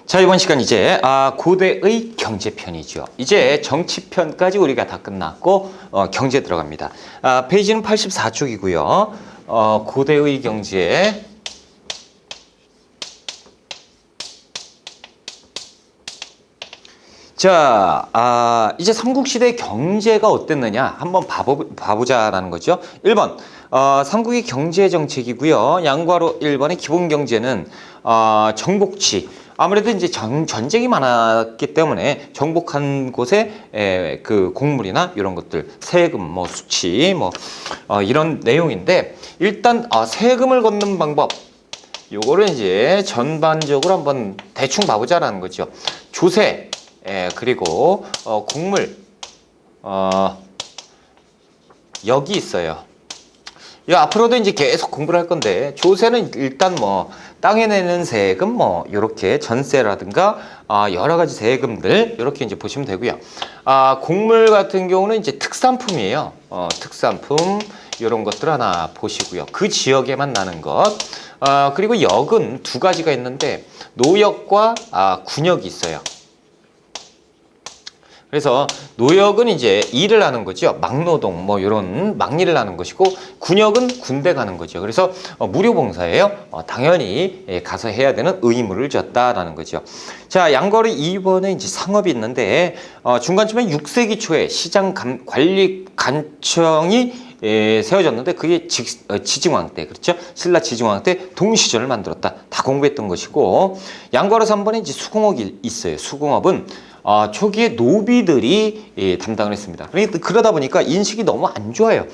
자, 이번 시간 이제 고대의 경제편이죠. 이제 정치편까지 우리가 다 끝났고 경제 들어갑니다. 페이지는 84쪽이고요. 고대의 경제. 자, 이제 삼국시대 경제가 어땠느냐 한번 봐보자라는 거죠. 1번 삼국의 경제 정책이고요. 양과로 1번의 기본 경제는 정복치. 아무래도 이제 전쟁이 많았기 때문에 정복한 곳에 그 곡물이나 이런 것들, 세금, 뭐 수치, 뭐 이런 내용인데 일단 세금을 걷는 방법. 요거를 이제 전반적으로 한번 대충 봐보자라는 거죠. 조세, 그리고 곡물, 여기 있어요. 이 앞으로도 이제 계속 공부를 할 건데 조세는 일단 뭐 땅에 내는 세금 뭐 요렇게 전세라든가 여러 가지 세금들 요렇게 이제 보시면 되고요. 곡물 같은 경우는 이제 특산품이에요. 특산품 요런 것들 하나 보시고요. 그 지역에만 나는 것. 그리고 역은 두 가지가 있는데 노역과 군역이 있어요. 그래서 노역은 이제 일을 하는 거죠. 막노동 뭐 이런 막일을 하는 것이고 군역은 군대 가는 거죠. 그래서 무료봉사예요. 당연히 가서 해야 되는 의무를 졌다라는 거죠. 자, 양거리 2번에 이제 상업이 있는데 중간쯤에 6세기 초에 시장 관리 관청이 세워졌는데 그게 지증왕 때, 그렇죠? 신라 지증왕 때 동시절을 만들었다. 다 공부했던 것이고 양거로 3번에 이제 수공업이 있어요. 수공업은 초기에 노비들이 담당을 했습니다. 그러다 보니까 인식이 너무 안 좋아요.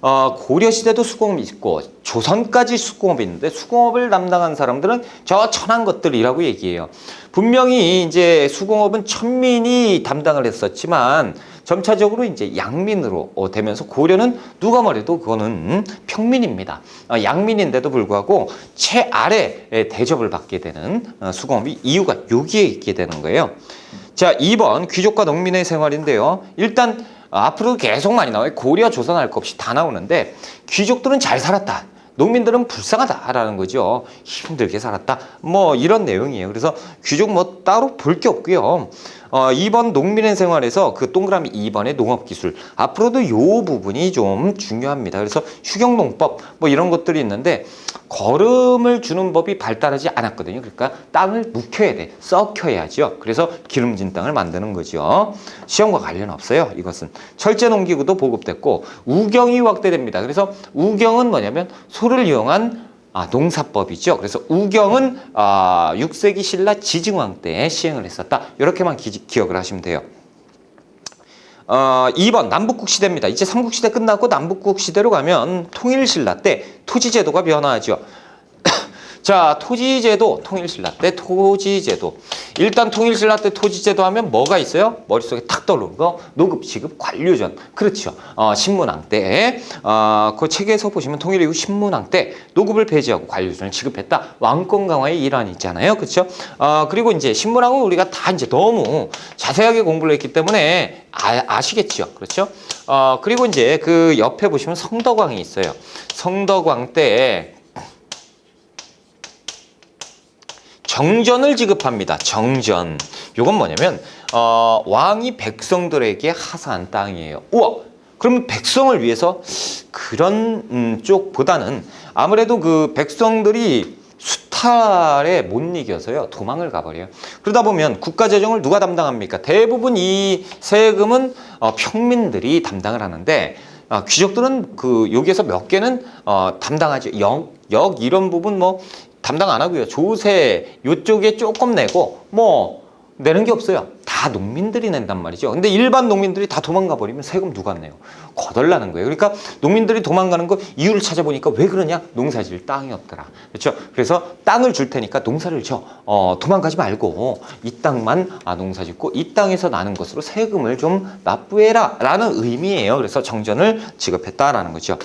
고려시대도 수공업이 있고 조선까지 수공업이 있는데 수공업을 담당한 사람들은 저 천한 것들이라고 얘기해요. 분명히 이제 수공업은 천민이 담당을 했었지만 점차적으로 이제 양민으로 되면서 고려는 누가 말해도 그거는 평민입니다. 양민인데도 불구하고 최아래 대접을 받게 되는 수공업이 이유가 여기에 있게 되는 거예요. 자, 2번 귀족과 농민의 생활인데요. 일단 앞으로 계속 많이 나와요. 고려, 조선 할 것 없이 다 나오는데 귀족들은 잘 살았다. 농민들은 불쌍하다라는 거죠. 힘들게 살았다. 뭐 이런 내용이에요. 그래서 귀족 뭐 따로 볼 게 없고요. 2번 농민의 생활에서 그 동그라미 2번의 농업기술. 앞으로도 이 부분이 좀 중요합니다. 그래서 휴경농법 뭐 이런 것들이 있는데 거름을 주는 법이 발달하지 않았거든요. 그러니까 땅을 묵혀야 돼. 썩혀야죠. 그래서 기름진 땅을 만드는 거죠. 시험과 관련 없어요. 이것은. 철제농기구도 보급됐고 우경이 확대됩니다. 그래서 우경은 뭐냐면 소를 이용한 농사법이죠. 그래서 우경은 6세기 신라 지증왕 때 시행을 했었다. 이렇게만 기억을 하시면 돼요. 2번 남북국 시대입니다. 이제 삼국시대 끝나고 남북국 시대로 가면 통일신라 때 토지제도가 변화하죠. 자, 토지제도, 통일신라 때 토지제도. 일단 통일신라 때 토지제도 하면 뭐가 있어요? 머릿속에 탁 떠오르는 거, 노급, 지급, 관료전. 그렇죠. 신문왕 때, 그 책에서 보시면 통일 이후 신문왕 때 노급을 폐지하고 관료전을 지급했다. 왕권 강화의 일환이 있잖아요. 그렇죠? 그리고 이제 신문왕은 우리가 다 이제 너무 자세하게 공부를 했기 때문에 아시겠죠. 그렇죠? 그리고 이제 그 옆에 보시면 성덕왕이 있어요. 성덕왕 때 정전을 지급합니다. 정전. 요건 뭐냐면 왕이 백성들에게 하사한 땅이에요. 우와! 그러면 백성을 위해서 그런 쪽보다는 아무래도 그 백성들이 수탈에 못 이겨서요. 도망을 가버려요. 그러다 보면 국가 재정을 누가 담당합니까? 대부분 이 세금은 평민들이 담당을 하는데 귀족들은 그 여기에서 몇 개는 담당하죠. 역 이런 부분 뭐 담당 안 하고요. 조세 요쪽에 조금 내고 뭐 내는 게 없어요. 다 농민들이 낸단 말이죠. 근데 일반 농민들이 다 도망가 버리면 세금 누가 내요? 거덜나는 거예요. 그러니까 농민들이 도망가는 거 이유를 찾아보니까 왜 그러냐? 농사 지을 땅이 없더라. 그렇죠? 그래서 땅을 줄 테니까 농사를 져. 도망가지 말고 이 땅만 농사 짓고 이 땅에서 나는 것으로 세금을 좀 납부해라 라는 의미예요. 그래서 정전을 지급했다라는 거죠.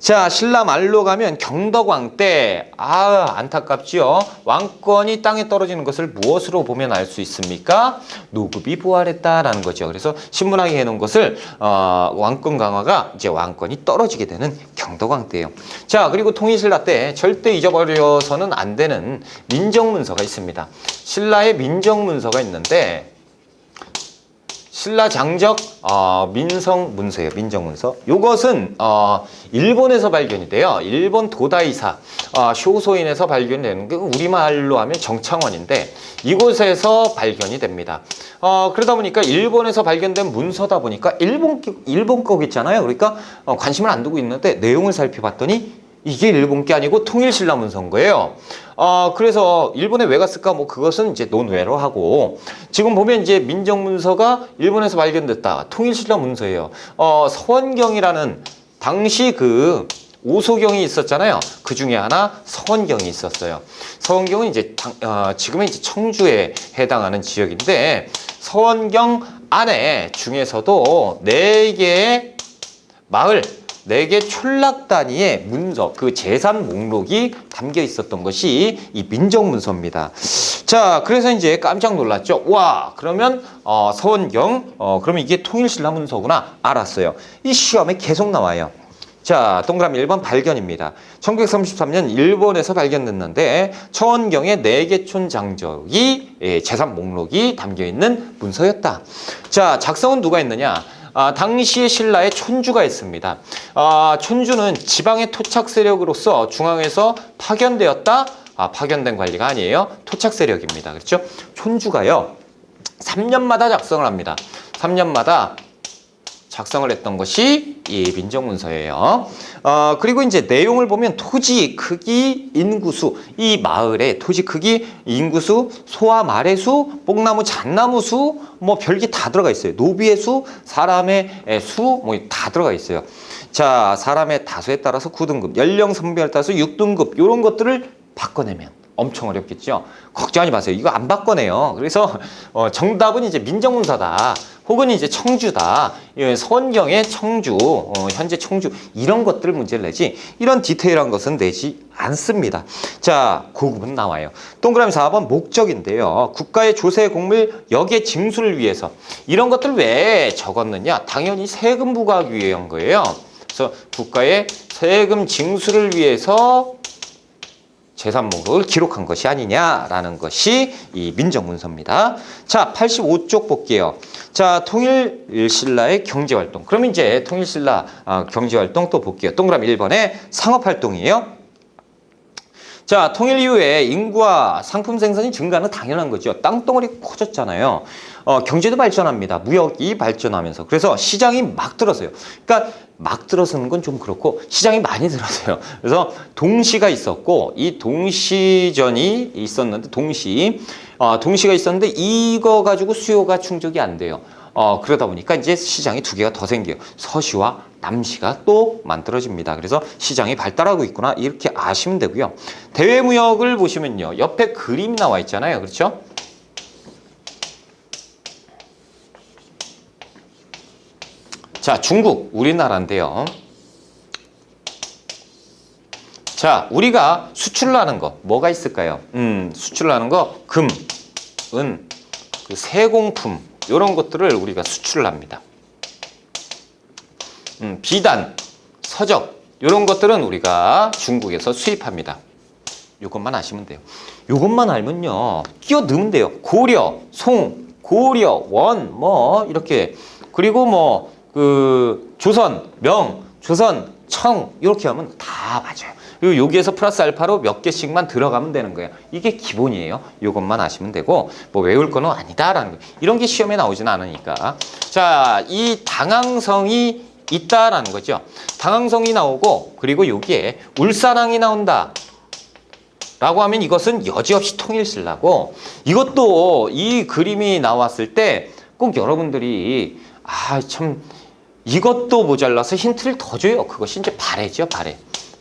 자, 신라 말로 가면 경덕왕 때, 안타깝지요. 왕권이 땅에 떨어지는 것을 무엇으로 보면 알 수 있습니까? 노급이 부활했다라는 거죠. 그래서 신문학에 해놓은 것을, 왕권 강화가 이제 왕권이 떨어지게 되는 경덕왕 때예요. 자, 그리고 통일신라 때 절대 잊어버려서는 안 되는 민정문서가 있습니다. 신라의 민정문서가 있는데, 신라 장적 민성문서예요. 민정문서. 요것은 일본에서 발견이 돼요. 일본 도다이사 쇼소인에서 발견이 되는 게 우리말로 하면 정창원인데 이곳에서 발견이 됩니다. 그러다 보니까 일본에서 발견된 문서다 보니까 일본 거겠잖아요. 그러니까 관심을 안 두고 있는데 내용을 살펴봤더니 이게 일본 게 아니고 통일신라 문서인 거예요. 그래서 일본에 왜 갔을까? 뭐 그것은 이제 논외로 하고 지금 보면 이제 민정문서가 일본에서 발견됐다. 통일신라 문서예요. 서원경이라는 당시 그 오소경이 있었잖아요. 그 중에 하나 서원경이 있었어요. 서원경은 이제 지금의 이제 청주에 해당하는 지역인데 서원경 안에 중에서도 4개의 마을 4개 촌락 단위의 문서, 그 재산 목록이 담겨 있었던 것이 이 민정문서입니다. 자, 그래서 이제 깜짝 놀랐죠. 와, 그러면 서원경, 그러면 이게 통일신라 문서구나 알았어요. 이 시험에 계속 나와요. 자, 동그라미 1번 발견입니다. 1933년 일본에서 발견됐는데 서원경의 4개 촌 장적이 재산 목록이 담겨 있는 문서였다. 자, 작성은 누가 했느냐? 당시의 신라의 촌주가 있습니다. 촌주는 지방의 토착 세력으로서 중앙에서 파견되었다? 파견된 관리가 아니에요. 토착 세력입니다. 그렇죠? 촌주가요. 3년마다 작성을 합니다. 3년마다 작성을 했던 것이 이 민정문서예요. 그리고 이제 내용을 보면 토지 크기, 인구수, 이 마을의 토지 크기, 인구수, 소와 말의 수, 뽕나무, 잣나무 수, 뭐 별게 다 들어가 있어요. 노비의 수, 사람의 수, 뭐 다 들어가 있어요. 자, 사람의 다수에 따라서 9등급, 연령 성별에 따라서 6등급, 이런 것들을 바꿔내면 엄청 어렵겠죠. 걱정하지 마세요. 이거 안 바꿔내요. 그래서 정답은 이제 민정문서다. 혹은 이제 청주다. 서원경의 청주, 현재 청주 이런 것들 문제를 내지 이런 디테일한 것은 내지 않습니다. 자, 고급은 나와요. 동그라미 4번 목적인데요. 국가의 조세, 공물, 역의 징수를 위해서 이런 것들 왜 적었느냐? 당연히 세금 부과하기 위한 거예요. 그래서 국가의 세금 징수를 위해서 재산 목록을 기록한 것이 아니냐라는 것이 이 민정문서입니다. 자, 85쪽 볼게요. 자, 통일신라의 경제활동. 그럼 이제 통일신라 경제활동 또 볼게요. 동그라미 1번에 상업활동이에요. 자, 통일 이후에 인구와 상품 생산이 증가는 당연한 거죠. 땅덩어리 커졌잖아요. 경제도 발전합니다. 무역이 발전하면서. 그래서 시장이 막 들어서요. 그러니까 막 들어서는 건 좀 그렇고 시장이 많이 들어서요. 그래서 동시가 있었고 이 동시전이 있었는데 동시가 있었는데 이거 가지고 수요가 충족이 안 돼요. 그러다 보니까 이제 시장이 2개가 더 생겨요. 서시와 남시가 또 만들어집니다. 그래서 시장이 발달하고 있구나 이렇게 아시면 되고요. 대외무역을 보시면요. 옆에 그림이 나와 있잖아요. 그렇죠? 자, 중국, 우리나라인데요. 자, 우리가 수출하는 거 뭐가 있을까요? 수출하는 거 금, 은, 그 세공품 이런 것들을 우리가 수출을 합니다. 비단, 서적 이런 것들은 우리가 중국에서 수입합니다. 이것만 아시면 돼요. 이것만 알면요. 끼워 넣으면 돼요. 고려, 송, 고려, 원, 뭐 이렇게 그리고 뭐 그 조선, 명, 조선, 청 이렇게 하면 다 맞아요. 그리고 여기에서 플러스 알파로 몇 개씩만 들어가면 되는 거예요. 이게 기본이에요. 이것만 아시면 되고 뭐 외울 거는 아니다라는 거. 이런 게 시험에 나오지는 않으니까. 자, 이 당항성이 있다라는 거죠. 당항성이 나오고 그리고 여기에 울산항이 나온다. 라고 하면 이것은 여지없이 통일신라고 이것도 이 그림이 나왔을 때 꼭 여러분들이 참 이것도 모자라서 힌트를 더 줘요. 그것이 이제 발해죠.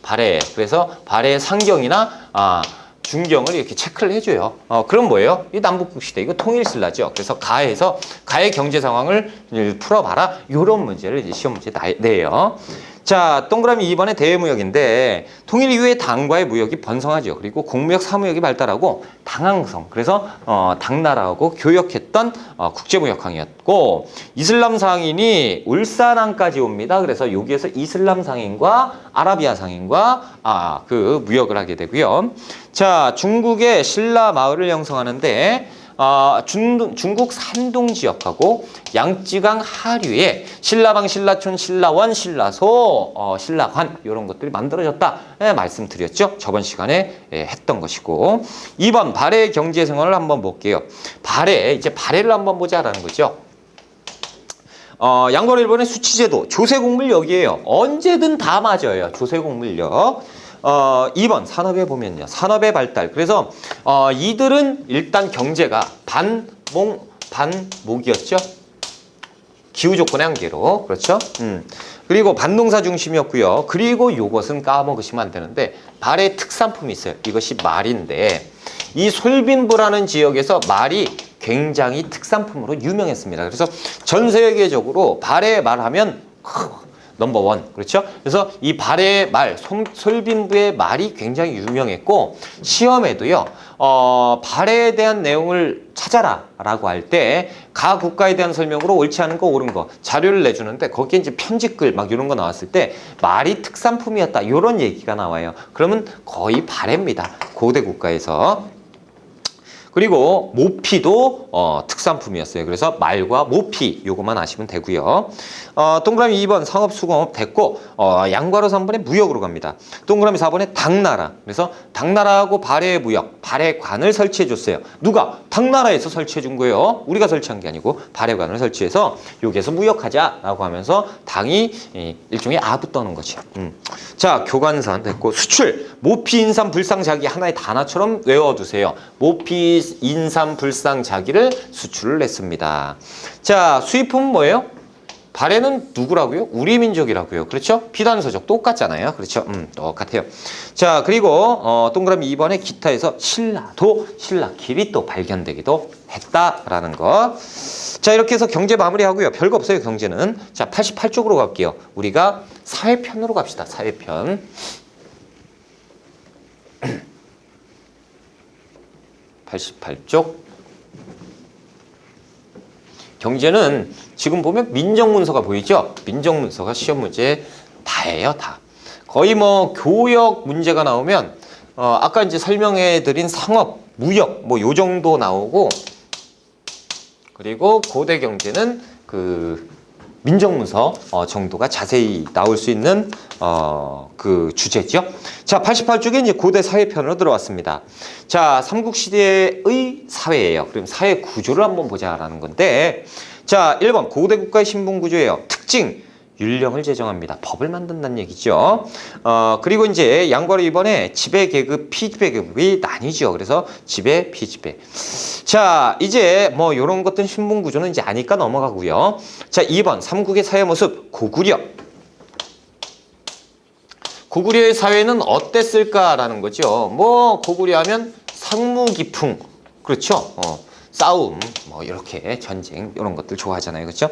발해. 그래서 발해 상경이나 중경을 이렇게 체크를 해줘요. 그럼 뭐예요? 이 남북국 시대 이거 통일신라죠. 그래서 가의 경제 상황을 풀어봐라. 이런 문제를 이제 시험 문제 내요. 자, 동그라미 2번의 대외무역인데 통일 이후에 당과의 무역이 번성하죠. 그리고 공무역, 사무역이 발달하고 당항성, 그래서 당나라하고 교역했던 국제무역항이었고 이슬람 상인이 울산항까지 옵니다. 그래서 여기에서 이슬람 상인과 아라비아 상인과 그 무역을 하게 되고요. 자, 중국의 신라 마을을 형성하는데 중국 산동 지역하고 양쯔강 하류에 신라방, 신라촌, 신라원, 신라소, 신라관 이런 것들이 만들어졌다 말씀드렸죠. 저번 시간에 했던 것이고 2번 발해의 경제생활을 한번 볼게요. 이제 발해를 한번 보자라는 거죠. 양과 일본의 수치제도, 조세공물역이에요. 언제든 다 맞아요. 조세공물역. 2번 산업에 보면요. 산업의 발달. 그래서 이들은 일단 경제가 반목이었죠. 기후 조건의 한계로. 그렇죠? 그리고 반농사 중심이었고요. 그리고 요것은 까먹으시면 안 되는데 발의 특산품이 있어요. 이것이 말인데 이 솔빈부라는 지역에서 말이 굉장히 특산품으로 유명했습니다. 그래서 전 세계적으로 발의 말하면 넘버원. 그렇죠? 그래서 이 발의 말, 솔빈부의 말이 굉장히 유명했고 시험에도요. 발해에 대한 내용을 찾아라 라고 할 때 각 국가에 대한 설명으로 옳지 않은 거 옳은 거 자료를 내주는데 거기에 이제 편집글 막 이런 거 나왔을 때 말이 특산품이었다 이런 얘기가 나와요. 그러면 거의 발해입니다. 고대 국가에서. 그리고 모피도 특산품이었어요. 그래서 말과 모피 요것만 아시면 되고요. 동그라미 2번 상업수공업 됐고 양괄호 3번에 무역으로 갑니다. 동그라미 4번에 당나라. 그래서 당나라하고 발해의 무역, 발해관을 설치해 줬어요. 누가? 당나라에서 설치해 준 거예요. 우리가 설치한 게 아니고 발해관을 설치해서 여기에서 무역하자라고 하면서 당이 일종의 아부 떠는 거지. 자, 교관선 됐고 수출, 모피, 인삼, 불상, 자기 하나의 단어처럼 외워두세요. 모피, 인삼, 불상, 자기를 수출을 했습니다. 자, 수입품은 뭐예요? 발해는 누구라고요? 우리 민족이라고요. 그렇죠? 피단서적 똑같잖아요. 그렇죠? 똑같아요. 자, 그리고 동그라미 2번에 기타에서 신라길이 또 발견되기도 했다라는 거. 자, 이렇게 해서 경제 마무리하고요. 별거 없어요, 경제는. 자, 88쪽으로 갈게요. 우리가 사회편으로 갑시다. 사회편. 88쪽. 경제는 지금 보면 민정문서가 보이죠? 민정문서가 시험 문제 다예요, 다. 거의 뭐 교역 문제가 나오면 아까 이제 설명해 드린 상업, 무역 뭐 요 정도 나오고 그리고 고대 경제는 그 민정문서 정도가 자세히 나올 수 있는 그 주제죠. 자, 88쪽에 이제 고대 사회편으로 들어왔습니다. 자, 삼국시대의 사회예요. 그럼 사회 구조를 한번 보자라는 건데, 자, 1번 고대 국가의 신분 구조예요. 특징, 율령을 제정합니다. 법을 만든다는 얘기죠. 그리고 이제 양괄호 2번에 지배 계급, 피지배 계급이 나뉘죠. 그래서 지배, 피지배. 자, 이제 뭐 요런 것들 신분 구조는 이제 아니까 넘어가고요. 자, 2번 삼국의 사회 모습, 고구려. 고구려의 사회는 어땠을까라는 거죠. 뭐 고구려 하면 상무기풍, 그렇죠. 싸움, 뭐 이렇게 전쟁 이런 것들 좋아하잖아요, 그렇죠?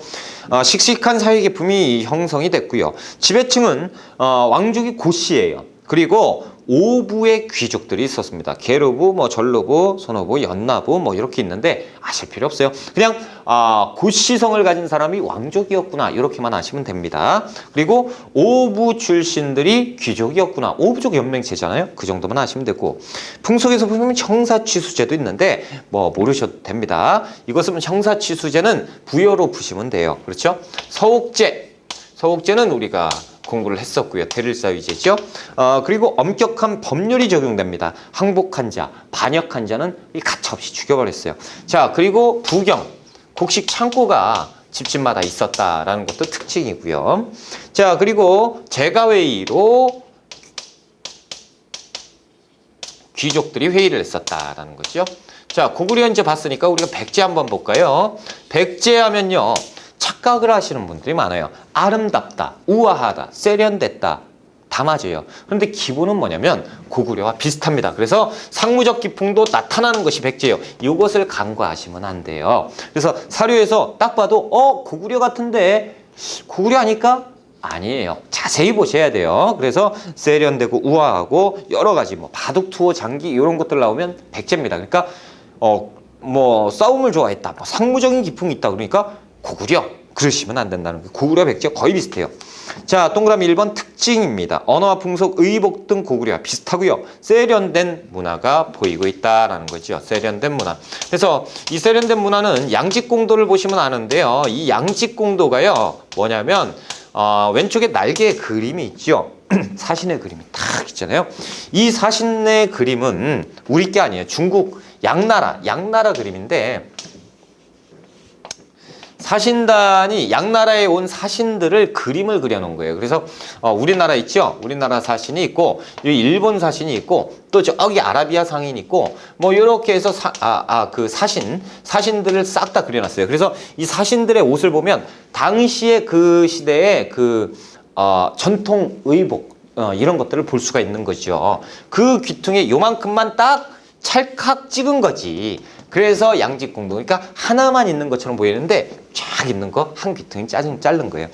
씩씩한 사회 계품이 형성이 됐고요. 지배층은 왕족이 고씨예요. 그리고 5부의 귀족들이 있었습니다. 계로부, 뭐 전로부, 손호부, 연나부 뭐 이렇게 있는데 아실 필요 없어요. 그냥 고씨성을 가진 사람이 왕족이었구나 이렇게만 아시면 됩니다. 그리고 5부 출신들이 귀족이었구나. 5부족 연맹제잖아요. 그 정도만 아시면 되고 풍속에서 보면 형사취수제도 있는데 뭐 모르셔도 됩니다. 이것은 형사취수제는 부여로 푸시면 돼요. 그렇죠? 서옥제는 우리가 공부를 했었고요. 대릴사유제죠. 그리고 엄격한 법률이 적용됩니다. 항복한 자, 반역한 자는 가차없이 죽여버렸어요. 자, 그리고 부경, 곡식 창고가 집집마다 있었다라는 것도 특징이고요. 자, 그리고 제가회의로 귀족들이 회의를 했었다라는 거죠. 자, 고구려 현재 봤으니까 우리가 백제 한번 볼까요? 백제 하면요. 착각을 하시는 분들이 많아요. 아름답다, 우아하다, 세련됐다 다 맞아요. 그런데 기본은 뭐냐면 고구려와 비슷합니다. 그래서 상무적 기풍도 나타나는 것이 백제예요. 이것을 간과하시면 안 돼요. 그래서 사료에서 딱 봐도 고구려 같은데 고구려 아닐까? 아니에요. 자세히 보셔야 돼요. 그래서 세련되고 우아하고 여러 가지 뭐 바둑, 투어, 장기 이런 것들 나오면 백제입니다. 그러니까 뭐 싸움을 좋아했다, 뭐 상무적인 기풍이 있다 그러니까 고구려 그러시면 안 된다는 거예요. 고구려, 백제 거의 비슷해요. 자, 동그라미 1번 특징입니다. 언어와 풍속, 의복 등 고구려와 비슷하고요. 세련된 문화가 보이고 있다라는 거죠. 세련된 문화. 그래서 이 세련된 문화는 양직공도를 보시면 아는데요. 이 양직공도가요 뭐냐면 왼쪽에 날개의 그림이 있죠. 사신의 그림이 딱 있잖아요. 이 사신의 그림은 우리 게 아니에요. 중국 양나라 그림인데 사신단이 양나라에 온 사신들을 그림을 그려놓은 거예요. 그래서 우리나라 있죠. 우리나라 사신이 있고 일본 사신이 있고 또 저기 아라비아 상인이 있고 뭐 이렇게 해서 그 사신들을 싹 다 그려놨어요. 그래서 이 사신들의 옷을 보면 당시에 그 시대의 전통 의복 이런 것들을 볼 수가 있는 거죠. 그 귀퉁이에 요만큼만 딱 찰칵 찍은 거지. 그래서 양직공도, 그러니까 하나만 있는 것처럼 보이는데 쫙 있는 거 한 귀퉁이 자른 거예요.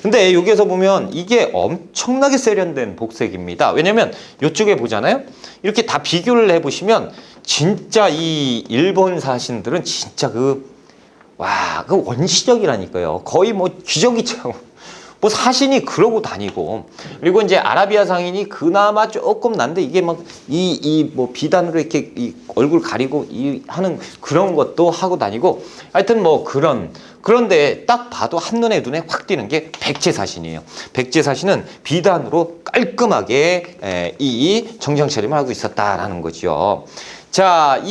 근데 여기에서 보면 이게 엄청나게 세련된 복색입니다. 왜냐면 이쪽에 보잖아요. 이렇게 다 비교를 해보시면 진짜 이 일본 사신들은 진짜 그 원시적이라니까요. 거의 뭐 기저귀처럼. 뭐 사신이 그러고 다니고, 그리고 이제 아라비아 상인이 그나마 조금 난데 이게 막 뭐 비단으로 이렇게 이 얼굴 가리고 하는 그런 것도 하고 다니고, 하여튼 뭐 그런데 딱 봐도 한눈에 확 띄는 게 백제 사신이에요. 백제 사신은 비단으로 깔끔하게 이 정장 차림을 하고 있었다라는 거죠. 자,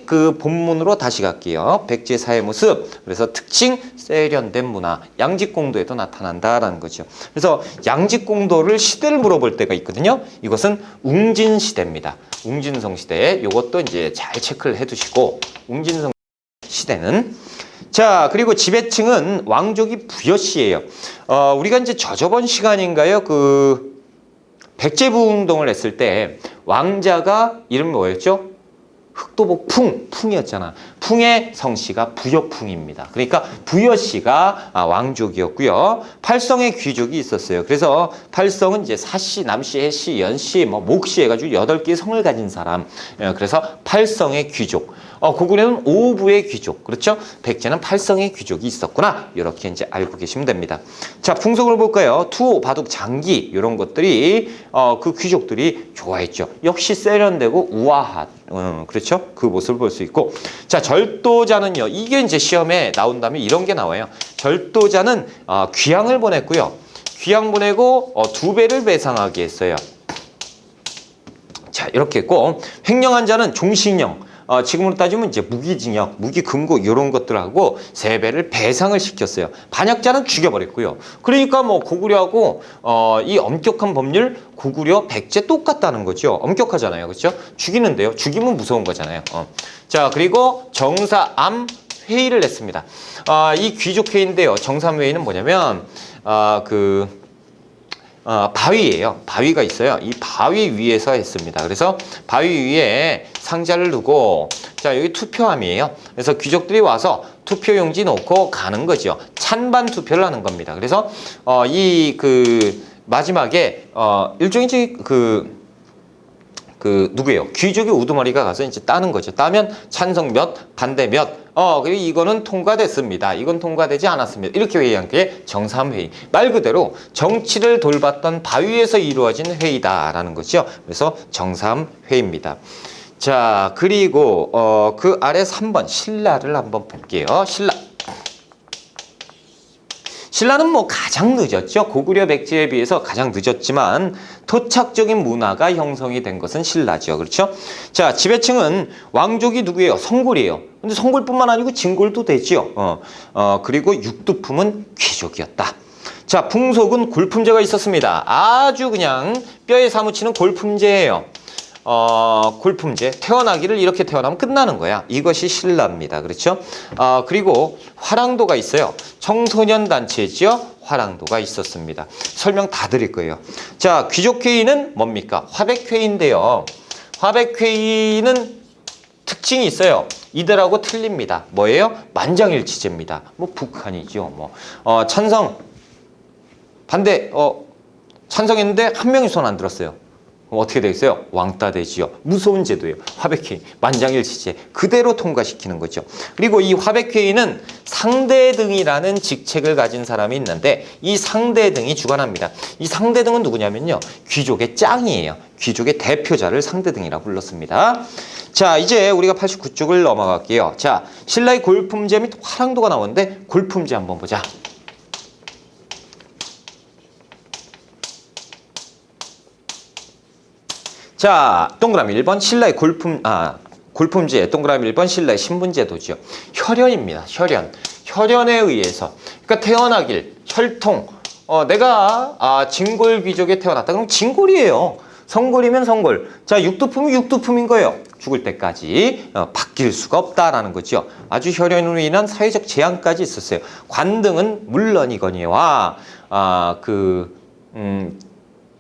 그 본문으로 다시 갈게요. 백제 사회 모습. 그래서 특징, 세련된 문화, 양직공도에도 나타난다라는 거죠. 그래서 양직공도를 시대를 물어볼 때가 있거든요. 이것은 웅진 시대입니다. 웅진성 시대. 이것도 이제 잘 체크를 해두시고, 웅진성 시대는 자, 그리고 지배층은 왕족이 부여시예요. 우리가 이제 저번 시간인가요? 그 백제부흥동을 했을 때 왕자가 이름이 뭐였죠? 흑도복 풍이었잖아. 풍의 성씨가 부여풍입니다. 그러니까 부여씨가 왕족이었고요. 팔성의 귀족이 있었어요. 그래서 팔성은 이제 사씨, 남씨, 해씨, 연씨, 뭐 목씨 해가지고 8개의 성을 가진 사람. 그래서 팔성의 귀족. 고구려는 5부의 귀족. 그렇죠? 백제는 팔성의 귀족이 있었구나. 이렇게 이제 알고 계시면 됩니다. 자, 풍속을 볼까요? 투호, 바둑, 장기 이런 것들이 그 귀족들이 좋아했죠. 역시 세련되고 우아한 그렇죠? 그 모습을 볼 수 있고. 자, 절도자는요. 이게 이제 시험에 나온다면 이런 게 나와요. 절도자는 귀양을 보냈고요. 귀양 보내고 2배를 배상하게 했어요. 자, 이렇게 했고, 횡령한 자는 종신형. 지금으로 따지면 이제 무기징역, 무기금고 이런 것들하고 3배를 배상을 시켰어요. 반역자는 죽여버렸고요. 그러니까 뭐 고구려하고 이 엄격한 법률 고구려, 백제 똑같다는 거죠. 엄격하잖아요. 그렇죠? 죽이는데요. 죽이면 무서운 거잖아요. 자, 그리고 정사암 회의를 냈습니다. 이 귀족 회의인데요. 정사암 회의는 뭐냐면 바위예요. 바위가 있어요. 이 바위 위에서 했습니다. 그래서 바위 위에 상자를 두고, 자, 여기 투표함이에요. 그래서 귀족들이 와서 투표용지 놓고 가는 거죠. 찬반 투표를 하는 겁니다. 그래서 마지막에 일종의 누구예요? 귀족의 우두머리가 가서 이제 따는 거죠. 따면 찬성 몇, 반대 몇. 그리고 이거는 통과됐습니다. 이건 통과되지 않았습니다. 이렇게 회의한 게 정삼회의. 말 그대로 정치를 돌봤던 바위에서 이루어진 회의다라는 거죠. 그래서 정삼회의입니다. 자, 그리고 그 아래 3번 신라를 한번 볼게요. 신라는 뭐 가장 늦었죠. 고구려, 백제에 비해서 가장 늦었지만 토착적인 문화가 형성이 된 것은 신라죠. 그렇죠? 자, 지배층은 왕족이 누구예요? 성골이에요. 근데 성골뿐만 아니고 진골도 되죠. 그리고 육두품은 귀족이었다. 자, 풍속은 골품제가 있었습니다. 아주 그냥 뼈에 사무치는 골품제예요. 골품제, 태어나기를 이렇게 태어나면 끝나는 거야. 이것이 신라입니다. 그렇죠? 그리고 화랑도가 있어요. 청소년 단체지요. 화랑도가 있었습니다. 설명 다 드릴 거예요. 자, 귀족회의는 뭡니까? 화백회의인데요. 화백회의는 특징이 있어요. 이들하고 틀립니다. 뭐예요? 만장일치제입니다. 뭐 북한이죠. 찬성 반대 찬성했는데 한 명이 손 안 들었어요. 그럼 어떻게 되겠어요? 왕따 되지요. 무서운 제도예요. 화백회의, 만장일치제 그대로 통과시키는 거죠. 그리고 이 화백회의는 상대등이라는 직책을 가진 사람이 있는데 이 상대등이 주관합니다. 이 상대등은 누구냐면요. 귀족의 짱이에요. 귀족의 대표자를 상대등이라고 불렀습니다. 자, 이제 우리가 89쪽을 넘어갈게요. 자, 신라의 골품제 및 화랑도가 나오는데 골품제 한번 보자. 자, 동그라미 1번 신라의 골품제, 동그라미 1번 신라의 신분제도죠. 혈연입니다. 혈연. 혈연에 의해서. 그러니까 태어나길, 혈통. 내가 진골 귀족에 태어났다. 그럼 진골이에요. 성골이면 성골. 자, 육두품이 육두품인 거예요. 죽을 때까지 바뀔 수가 없다라는 거죠. 아주 혈연으로 인한 사회적 제한까지 있었어요. 관등은 물론이거니와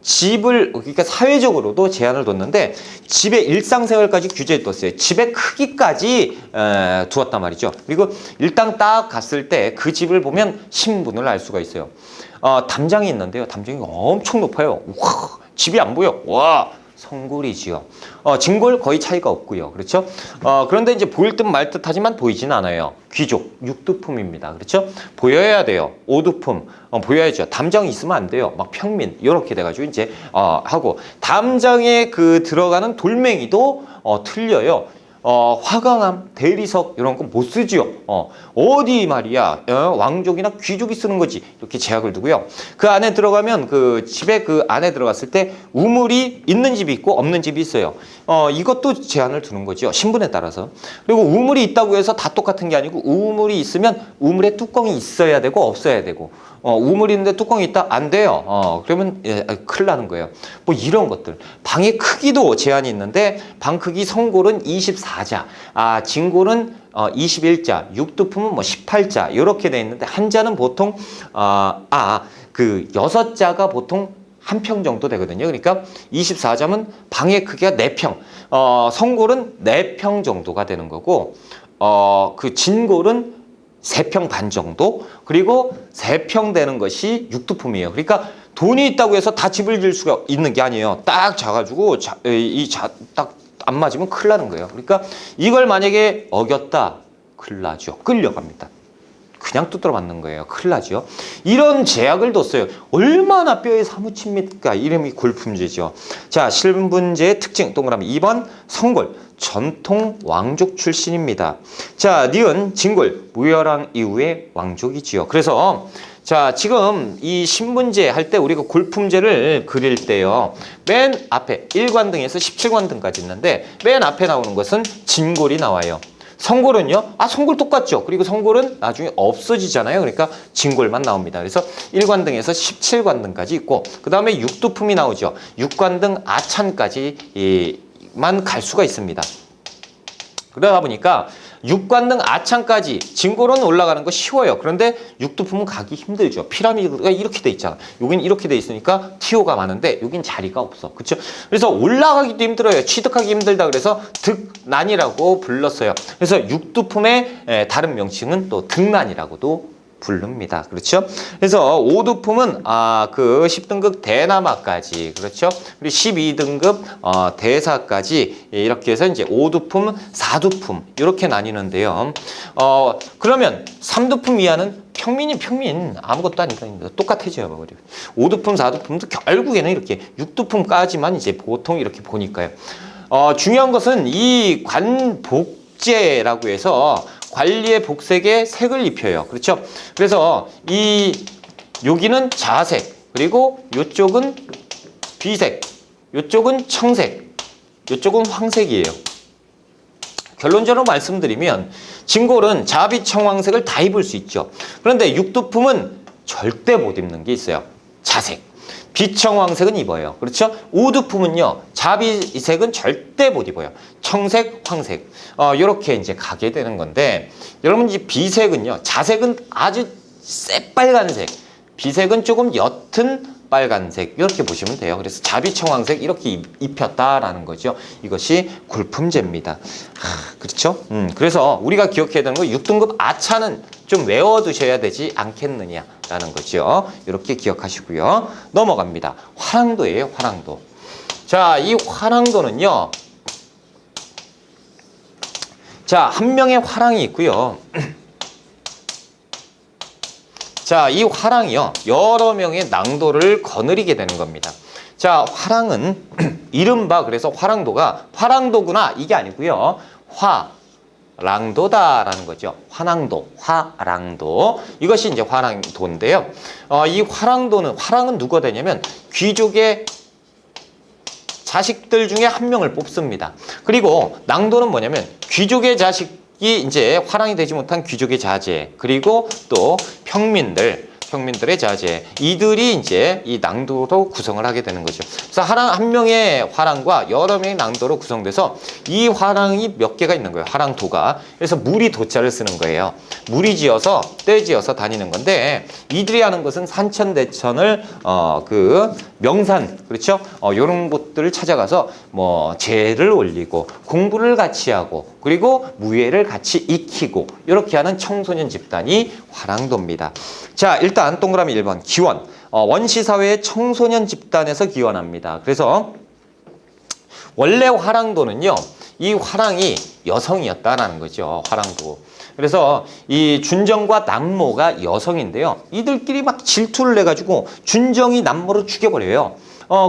집을 그러니까 사회적으로도 제한을 뒀는데 집의 일상생활까지 규제해 뒀어요. 집의 크기까지 두었단 말이죠. 그리고 일당 딱 갔을 때 그 집을 보면 신분을 알 수가 있어요. 담장이 있는데요. 담장이 엄청 높아요. 와, 집이 안 보여. 와, 성골이지요. 진골 거의 차이가 없고요. 그렇죠? 그런데 이제 보일 듯 말 듯 하지만 보이진 않아요. 귀족, 육두품입니다. 그렇죠? 보여야 돼요. 오두품, 보여야죠. 담장이 있으면 안 돼요. 막 평민, 이렇게 돼가지고 이제, 하고. 담장에 들어가는 돌멩이도, 틀려요. 화강암, 대리석 이런 거 못 쓰지요. 어디 말이야 왕족이나 귀족이 쓰는 거지. 이렇게 제약을 두고요. 그 안에 들어가면 집에 안에 들어갔을 때 우물이 있는 집이 있고 없는 집이 있어요. 이것도 제한을 두는 거죠. 신분에 따라서. 그리고 우물이 있다고 해서 다 똑같은 게 아니고 우물이 있으면 우물에 뚜껑이 있어야 되고 없어야 되고 우물이 있는데 뚜껑이 있다? 안 돼요. 그러면 큰일 나는 거예요. 뭐 이런 것들. 방의 크기도 제한이 있는데 방 크기 성골은 24자, 진골은 21자, 육두품은 뭐 18자 이렇게 돼 있는데 한자는 보통 6자가 보통 한 평 정도 되거든요. 그러니까 24자면 방의 크기가 4평, 성골은 4평 정도가 되는 거고 진골은 3평 반 정도, 그리고 3평 되는 것이 육두품이에요. 그러니까 돈이 있다고 해서 다 집을 지을 수가 있는 게 아니에요. 딱 자가지고 딱 안 맞으면 큰일 나는 거예요. 그러니까 이걸 만약에 어겼다, 큰일 나죠. 끌려갑니다. 그냥 두드러 맞는 거예요. 큰일 나죠. 이런 제약을 뒀어요. 얼마나 뼈에 사무칩니까? 이름이 골품제죠. 자, 신분제의 특징 동그라미 2번 성골, 전통 왕족 출신입니다. 자, 니은 진골, 무열왕 이후의 왕족이지요. 그래서 자, 지금 이 신분제 할 때 우리가 골품제를 그릴 때요. 맨 앞에 1관등에서 17관등까지 있는데 맨 앞에 나오는 것은 진골이 나와요. 성골은요? 성골 똑같죠. 그리고 성골은 나중에 없어지잖아요. 그러니까 진골만 나옵니다. 그래서 1관등에서 17관등까지 있고 그 다음에 육두품이 나오죠. 6관등 아찬까지만 갈 수가 있습니다. 그러다 보니까 6관등 아찬까지 진골은 올라가는 거 쉬워요. 그런데 육두품은 가기 힘들죠. 피라미드가 이렇게 돼 있잖아. 여긴 이렇게 돼 있으니까 티오가 많은데 여긴 자리가 없어. 그렇죠? 그래서 올라가기도 힘들어요. 취득하기 힘들다 그래서 득난이라고 불렀어요. 그래서 육두품의 다른 명칭은 또 득난이라고도 부릅니다. 그렇죠? 그래서 5두품은 10등급 대나마까지, 그렇죠? 그리고 12등급 대사까지 이렇게 해서 이제 5두품, 4두품 이렇게 나뉘는데요. 그러면 3두품 이하는 평민이 평민 아무것도 아니까 똑같아져요. 5두품, 4두품도 결국에는 이렇게 6두품까지만 이제 보통 이렇게 보니까요. 중요한 것은 이 관복제라고 해서 관리의 복색에 색을 입혀요. 그렇죠? 그래서 여기는 자색, 그리고 이쪽은 비색, 이쪽은 청색, 이쪽은 황색이에요. 결론적으로 말씀드리면 진골은 자비청황색을 다 입을 수 있죠. 그런데 육두품은 절대 못 입는 게 있어요. 자색. 비청황색은 입어요. 그렇죠? 오두품은요, 자비색은 절대 못 입어요. 청색, 황색. 요렇게 이제 가게 되는 건데, 여러분 이제 비색은요, 자색은 아주 새빨간색, 비색은 조금 옅은 빨간색, 이렇게 보시면 돼요. 그래서 자비청황색 이렇게 입혔다라는 거죠. 이것이 골품제입니다. 그렇죠? 그래서 우리가 기억해야 되는 거 6등급 아차는 좀 외워두셔야 되지 않겠느냐라는 거죠. 이렇게 기억하시고요. 넘어갑니다. 화랑도예요. 화랑도. 자, 이 화랑도는요. 자, 한 명의 화랑이 있고요. 자, 이 화랑이요. 여러 명의 낭도를 거느리게 되는 겁니다. 자, 화랑은 이른바 그래서 화랑도가 화랑도구나 이게 아니고요. 화랑도다라는 거죠. 화랑도, 화랑도. 이것이 이제 화랑도인데요. 이 화랑은 누가 되냐면 귀족의 자식들 중에 한 명을 뽑습니다. 그리고 낭도는 뭐냐면 귀족의 자식이 이제 화랑이 되지 못한 귀족의 자제, 그리고 또 평민들의 자제, 이들이 이제 이 낭도로 구성을 하게 되는 거죠. 그래서 한 명의 화랑과 여러 명의 낭도로 구성돼서 이 화랑이 몇 개가 있는 거예요. 화랑도가. 그래서 무리 도자를 쓰는 거예요. 무리 지어서 떼 지어서 다니는 건데, 이들이 하는 것은 산천대천을 그 명산, 그렇죠? 이런 곳들을 찾아가서 뭐 제를 올리고 공부를 같이 하고 그리고 무예를 같이 익히고 이렇게 하는 청소년 집단이 화랑도입니다. 자, 일단 동그라미 1번 기원. 원시사회의 청소년 집단에서 기원합니다. 그래서 원래 화랑도는요, 이 화랑이 여성이었다라는 거죠. 화랑도. 그래서 이 준정과 남모가 여성인데요. 이들끼리 막 질투를 내가지고 준정이 남모를 죽여버려요.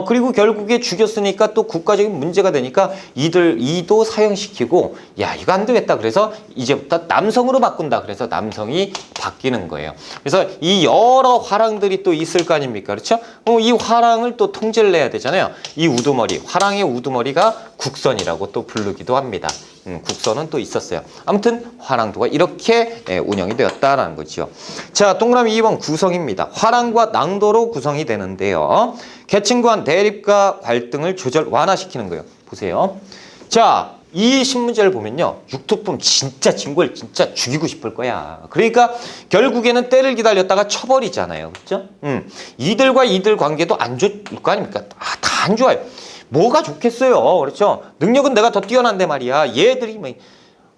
그리고 결국에 죽였으니까 또 국가적인 문제가 되니까 이도 사형시키고, 야, 이거 안 되겠다. 그래서 이제부터 남성으로 바꾼다. 그래서 남성이 바뀌는 거예요. 그래서 이 여러 화랑들이 또 있을 거 아닙니까? 그렇죠? 이 화랑을 또 통제를 해야 되잖아요. 이 우두머리, 화랑의 우두머리가 국선이라고 또 부르기도 합니다. 국선은 또 있었어요. 아무튼 화랑도가 이렇게 운영이 되었다라는 거죠. 자, 동그라미 2번 구성입니다. 화랑과 낭도로 구성이 되는데요. 계층 간 대립과 갈등을 완화시키는 거예요. 보세요. 자, 이 신문제를 보면요, 육투품 진짜 진골 진짜 죽이고 싶을 거야. 그러니까 결국에는 때를 기다렸다가 쳐버리잖아요. 그렇죠? 이들과 이들 관계도 안 좋을 거 아닙니까? 다 안 좋아요. 뭐가 좋겠어요. 그렇죠? 능력은 내가 더 뛰어난데 말이야. 얘들이 뭐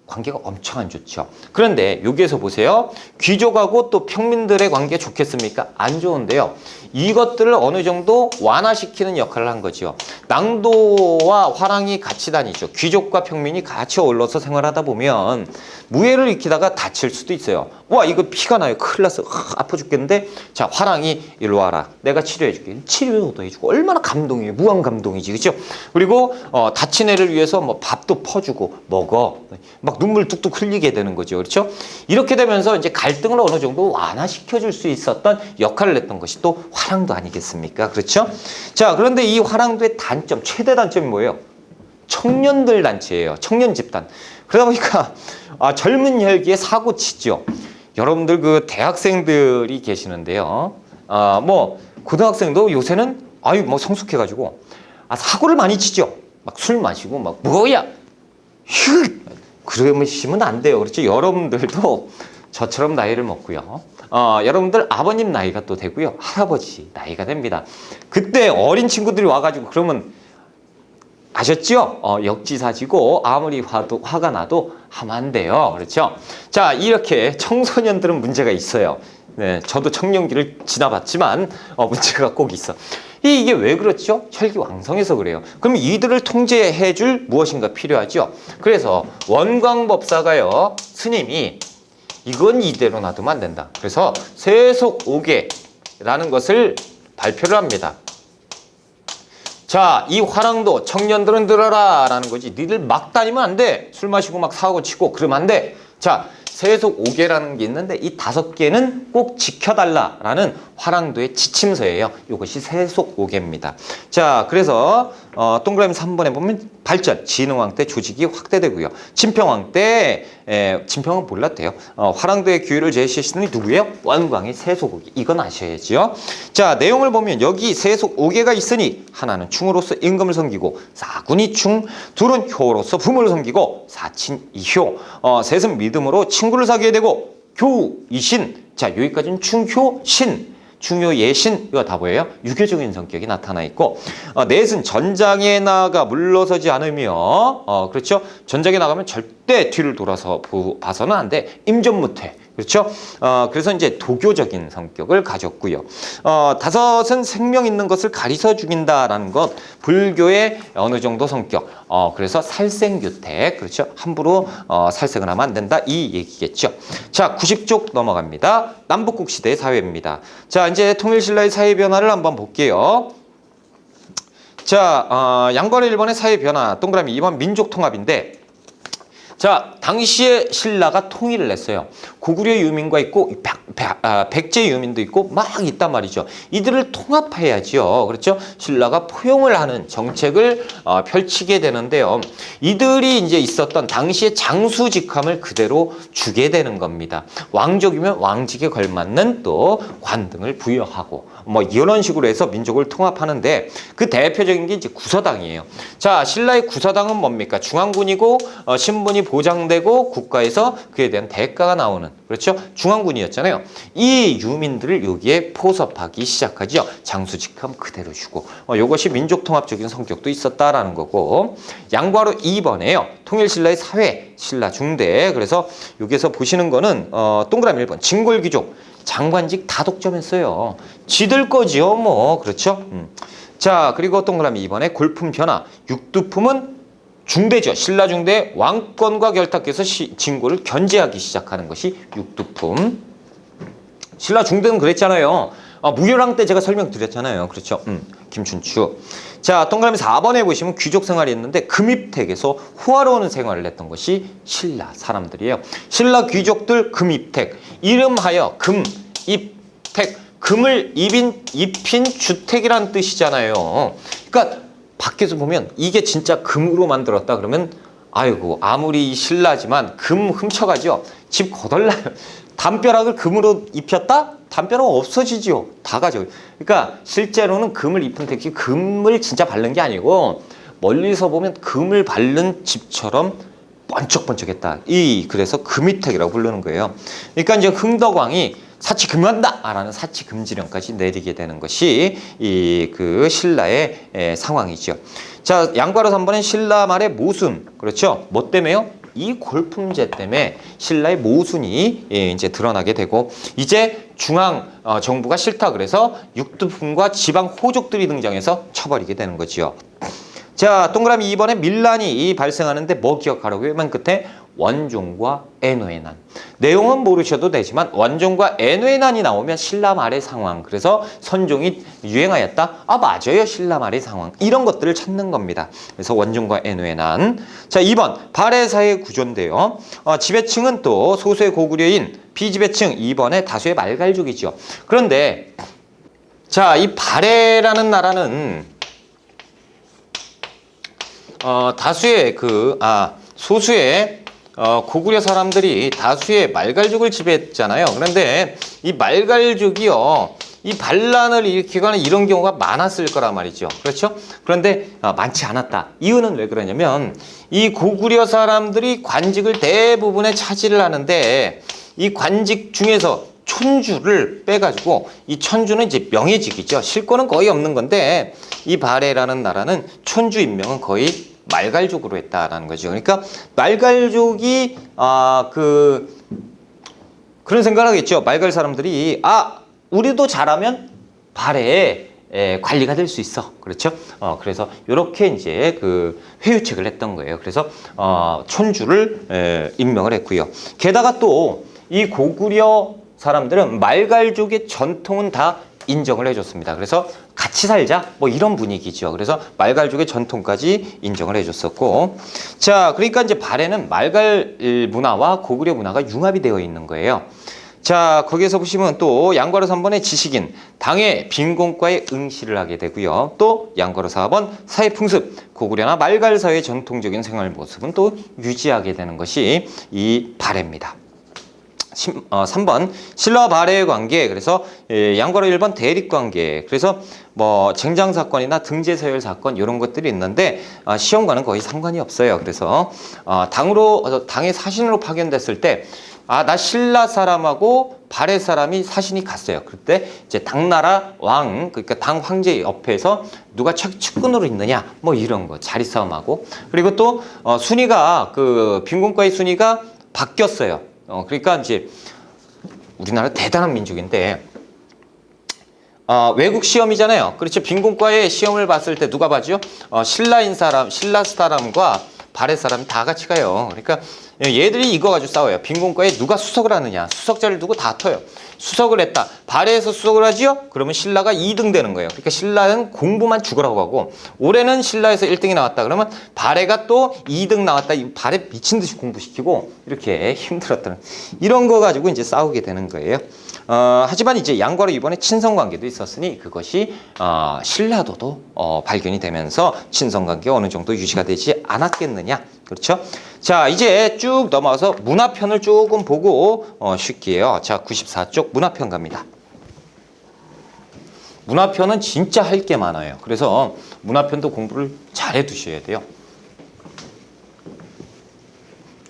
관계가 엄청 안 좋죠. 그런데 여기에서 보세요. 귀족하고 또 평민들의 관계 좋겠습니까? 안 좋은데요. 이것들을 어느 정도 완화시키는 역할을 한 거죠. 낭도와 화랑이 같이 다니죠. 귀족과 평민이 같이 어울러서 생활하다 보면 무예를 익히다가 다칠 수도 있어요. 와, 이거 피가 나요. 큰일 났어. 아파 죽겠는데. 자, 화랑이 일로 와라. 내가 치료해줄게. 치료도 해주고. 얼마나 감동이에요. 무한 감동이지. 그렇죠? 그리고 다친 애를 위해서 뭐 밥도 퍼주고 먹어. 막 눈물 뚝뚝 흘리게 되는 거죠. 그렇죠? 이렇게 되면서 이제 갈등을 어느 정도 완화시켜줄 수 있었던 역할을 했던 것이 또 화랑도 아니겠습니까? 그렇죠? 자, 그런데 이 화랑도의 단점, 최대 단점이 뭐예요? 청년들 단체예요. 청년 집단. 그러다 보니까 젊은 혈기에 사고 치죠. 여러분들 그 대학생들이 계시는데요. 뭐 고등학생도 요새는 뭐 성숙해가지고 사고를 많이 치죠. 막 술 마시고 막 뭐야? 휴! 그러시면 안 돼요. 그렇죠? 여러분들도 저처럼 나이를 먹고요. 여러분들 아버님 나이가 또 되고요. 할아버지 나이가 됩니다. 그때 어린 친구들이 와가지고 그러면 아셨죠? 역지사지고 아무리 화가 나도 하면 안 돼요. 그렇죠? 자, 이렇게 청소년들은 문제가 있어요. 네, 저도 청년기를 지나봤지만 문제가 꼭 있어. 이게 왜 그렇죠? 혈기왕성해서 그래요. 그럼 이들을 통제해줄 무엇인가 필요하죠. 그래서 원광법사가요, 스님이 이건 이대로 놔두면 안 된다. 그래서 세속오계라는 것을 발표를 합니다. 자, 이 화랑도 청년들은 들어라 라는 거지. 니들 막 다니면 안 돼. 술 마시고 막 사고 치고 그러면 안 돼. 자, 세속5개라는 게 있는데 이 5개는 꼭 지켜달라라는 화랑도의 지침서예요. 이것이 세속5개입니다. 자, 그래서 동그라미 3번에 보면 발전, 진흥왕 때 조직이 확대되고요. 진평왕 때 진평은 몰랐대요. 화랑도의 규율을 제시했으니 누구예요? 원광의 세속5개. 이건 아셔야죠. 자, 내용을 보면 여기 세속5개가 있으니 하나는 충으로서 임금을 섬기고, 사군이 충, 둘은 효로서 부모를 섬기고, 사친 이효, 셋은 믿음으로 친구를 사귀게 되고, 교우 이신. 자, 여기까지는 충효 신. 중요 예신, 이거 다 뭐예요? 유교적인 성격이 나타나 있고, 넷은 전장에 나가 물러서지 않으며, 그렇죠? 전장에 나가면 절대 뒤를 돌아서 봐서는 안 돼. 임전무퇴. 그렇죠? 그래서 이제 도교적인 성격을 가졌고요. 다섯은 생명 있는 것을 가리서 죽인다라는 것, 불교의 어느 정도 성격. 그래서 살생유택, 그렇죠? 함부로 살생을 하면 안 된다 이 얘기겠죠. 자, 90쪽 넘어갑니다. 남북국 시대의 사회입니다. 자, 이제 통일신라의 사회 변화를 한번 볼게요. 자, 양과로 1번의 사회 변화, 동그라미 2번 민족 통합인데. 자, 당시에 신라가 통일을 했어요. 고구려 유민과 있고 백제 유민도 있고 막 있단 말이죠. 이들을 통합해야지요. 그렇죠? 신라가 포용을 하는 정책을 펼치게 되는데요. 이들이 이제 있었던 당시의 장수직함을 그대로 주게 되는 겁니다. 왕족이면 왕직에 걸맞는 또 관등을 부여하고 뭐 이런 식으로 해서 민족을 통합하는데 그 대표적인 게 이제 구서당이에요. 자, 신라의 구서당은 뭡니까? 중앙군이고 신분이 보장되고 국가에서 그에 대한 대가가 나오는, 그렇죠? 중앙군이었잖아요. 이 유민들을 여기에 포섭하기 시작하죠. 장수직함 그대로 주고 이것이 민족통합적인 성격도 있었다라는 거고. 양과로 2번에요. 통일신라의 사회, 신라 중대. 그래서 여기에서 보시는 거는 동그라미 1번 진골귀족 장관직 다 독점했어요. 지들 거지요 뭐. 그렇죠? 자, 그리고 동그라미 2번에 골품 변화. 육두품은 중대죠. 신라 중대 왕권과 결탁해서 진고를 견제하기 시작하는 것이 육두품. 신라 중대는 그랬잖아요. 무열왕 때 제가 설명드렸잖아요. 그렇죠? 김춘추. 자, 동그라미 4번에 보시면 귀족 생활이 있는데 금입택에서 호화로운 생활을 했던 것이 신라 사람들이에요. 신라 귀족들 금입택. 이름하여 금입택. 금을 입힌 주택이란 뜻이잖아요. 그러니까 밖에서 보면 이게 진짜 금으로 만들었다 그러면 아이고 아무리 신라지만 금 훔쳐가죠. 집 거덜나요. 담벼락을 금으로 입혔다? 담벼락 없어지죠. 다 가져. 그러니까 실제로는 금을 입힌 택시 금을 진짜 바른 게 아니고 멀리서 보면 금을 바른 집처럼 번쩍번쩍했다. 그래서 금이택이라고 부르는 거예요. 그러니까 이제 흥덕왕이 사치 금한다라는 사치 금지령까지 내리게 되는 것이 그 신라의 상황이죠. 자, 양과로 3번은 신라 말의 모순. 그렇죠? 뭐 때문에요? 이 골품제 때문에 신라의 모순이 이제 드러나게 되고 이제 중앙 정부가 싫다 그래서 육두품과 지방 호족들이 등장해서 쳐버리게 되는 거지요. 자, 동그라미 2번에 밀란이 발생하는데 뭐 기억하라고요? 맨 끝에 원종과 애노의 난. 내용은 모르셔도 되지만 원종과 애노의 난이 나오면 신라 말의 상황. 그래서 선종이 유행하였다. 맞아요. 신라 말의 상황. 이런 것들을 찾는 겁니다. 그래서 원종과 애노의 난. 자, 2번 발해사의 구조인데요. 지배층은 또 소수의 고구려인 비지배층 2번에 다수의 말갈족이죠. 그런데 자, 이 발해라는 나라는 다수의 소수의 고구려 사람들이 다수의 말갈족을 지배했잖아요. 그런데 이 말갈족이요, 이 반란을 일으키거나 이런 경우가 많았을 거란 말이죠. 그렇죠? 그런데 많지 않았다. 이유는 왜 그러냐면 이 고구려 사람들이 관직을 대부분에 차지를 하는데 이 관직 중에서 촌주를 빼가지고 이 촌주는 이제 명예직이죠. 실권은 거의 없는 건데 이 발해라는 나라는 촌주 임명은 거의 말갈족으로 했다라는 거죠. 그러니까 말갈족이 그런 생각을 하겠죠. 말갈 사람들이 우리도 잘하면 발해에 관리가 될 수 있어. 그렇죠? 그래서 이렇게 이제 그 회유책을 했던 거예요. 그래서 촌주를 임명을 했고요. 게다가 또 이 고구려 사람들은 말갈족의 전통은 다 인정을 해줬습니다. 그래서 같이 살자 뭐 이런 분위기죠. 그래서 말갈족의 전통까지 인정을 해줬었고, 자, 그러니까 이제 발해는 말갈 문화와 고구려 문화가 융합이 되어 있는 거예요. 자, 거기에서 보시면 또 양과로 3번의 지식인 당의 빈곤과의 응시를 하게 되고요. 또 양과로 4번 사회풍습 고구려나 말갈 사회의 전통적인 생활 모습은 또 유지하게 되는 것이 이 발해입니다. 3번 신라와 발해의 관계. 그래서 양과로 1번 대립관계. 그래서 뭐 쟁장 사건이나 등재 서열 사건 이런 것들이 있는데 시험과는 거의 상관이 없어요. 그래서 당의 사신으로 파견됐을 때 나 신라 사람하고 발해 사람이 사신이 갔어요. 그때 이제 당나라 왕, 그러니까 당 황제 옆에서 누가 측근으로 있느냐, 뭐 이런 거 자리 싸움하고, 그리고 또 순위가 그 빈곤과의 순위가 바뀌었어요. 그러니까 이제 우리나라 대단한 민족인데. 외국 시험이잖아요. 그렇죠. 빈곤과의 시험을 봤을 때 누가 봐죠? 신라 사람과 발해 사람이 다 같이 가요. 그러니까 얘들이 이거 가지고 싸워요. 빈곤과에 누가 수석을 하느냐. 수석자를 두고 다퉈요. 수석을 했다. 발해에서 수석을 하지요? 그러면 신라가 2등 되는 거예요. 그러니까 신라는 공부만 죽으라고 하고, 올해는 신라에서 1등이 나왔다. 그러면 발해가 또 2등 나왔다. 발해 미친 듯이 공부시키고 이렇게 힘들었다는, 이런 거 가지고 이제 싸우게 되는 거예요. 하지만 이제 양과로 이번에 친선관계도 있었으니 그것이 신라도도 발견이 되면서 친선관계가 어느 정도 유지가 되지 않았겠느냐. 그렇죠? 자, 이제 쭉 넘어가서 문화편을 조금 보고 쉴게요. 자, 94쪽 문화편 갑니다. 문화편은 진짜 할 게 많아요. 그래서 문화편도 공부를 잘 해두셔야 돼요.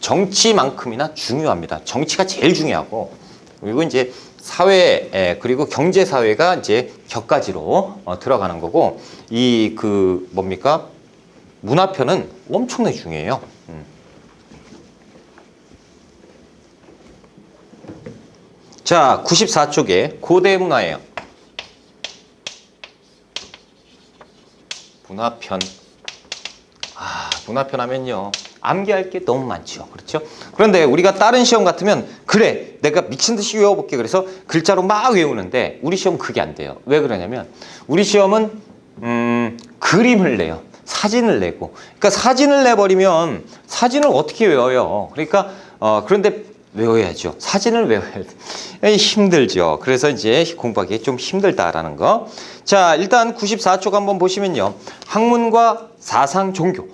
정치만큼이나 중요합니다. 정치가 제일 중요하고, 그리고 이제 사회, 그리고 경제 사회가 이제 격가지로 들어가는 거고, 뭡니까? 문화편은 엄청나게 중요해요. 자, 94쪽에 고대 문화예요. 문화편. 문화편 하면요, 암기할 게 너무 많죠. 그렇죠? 그런데 우리가 다른 시험 같으면, 그래, 내가 미친 듯이 외워볼게. 그래서 글자로 막 외우는데, 우리 시험은 그게 안 돼요. 왜 그러냐면, 우리 시험은 그림을 내요. 사진을 내고. 그러니까 사진을 내버리면 사진을 어떻게 외워요? 그러니까 그런데 외워야죠. 사진을 외워야 돼. 힘들죠. 그래서 이제 공부하기 좀 힘들다라는 거. 자, 일단 94쪽 한번 보시면요. 학문과 사상, 종교.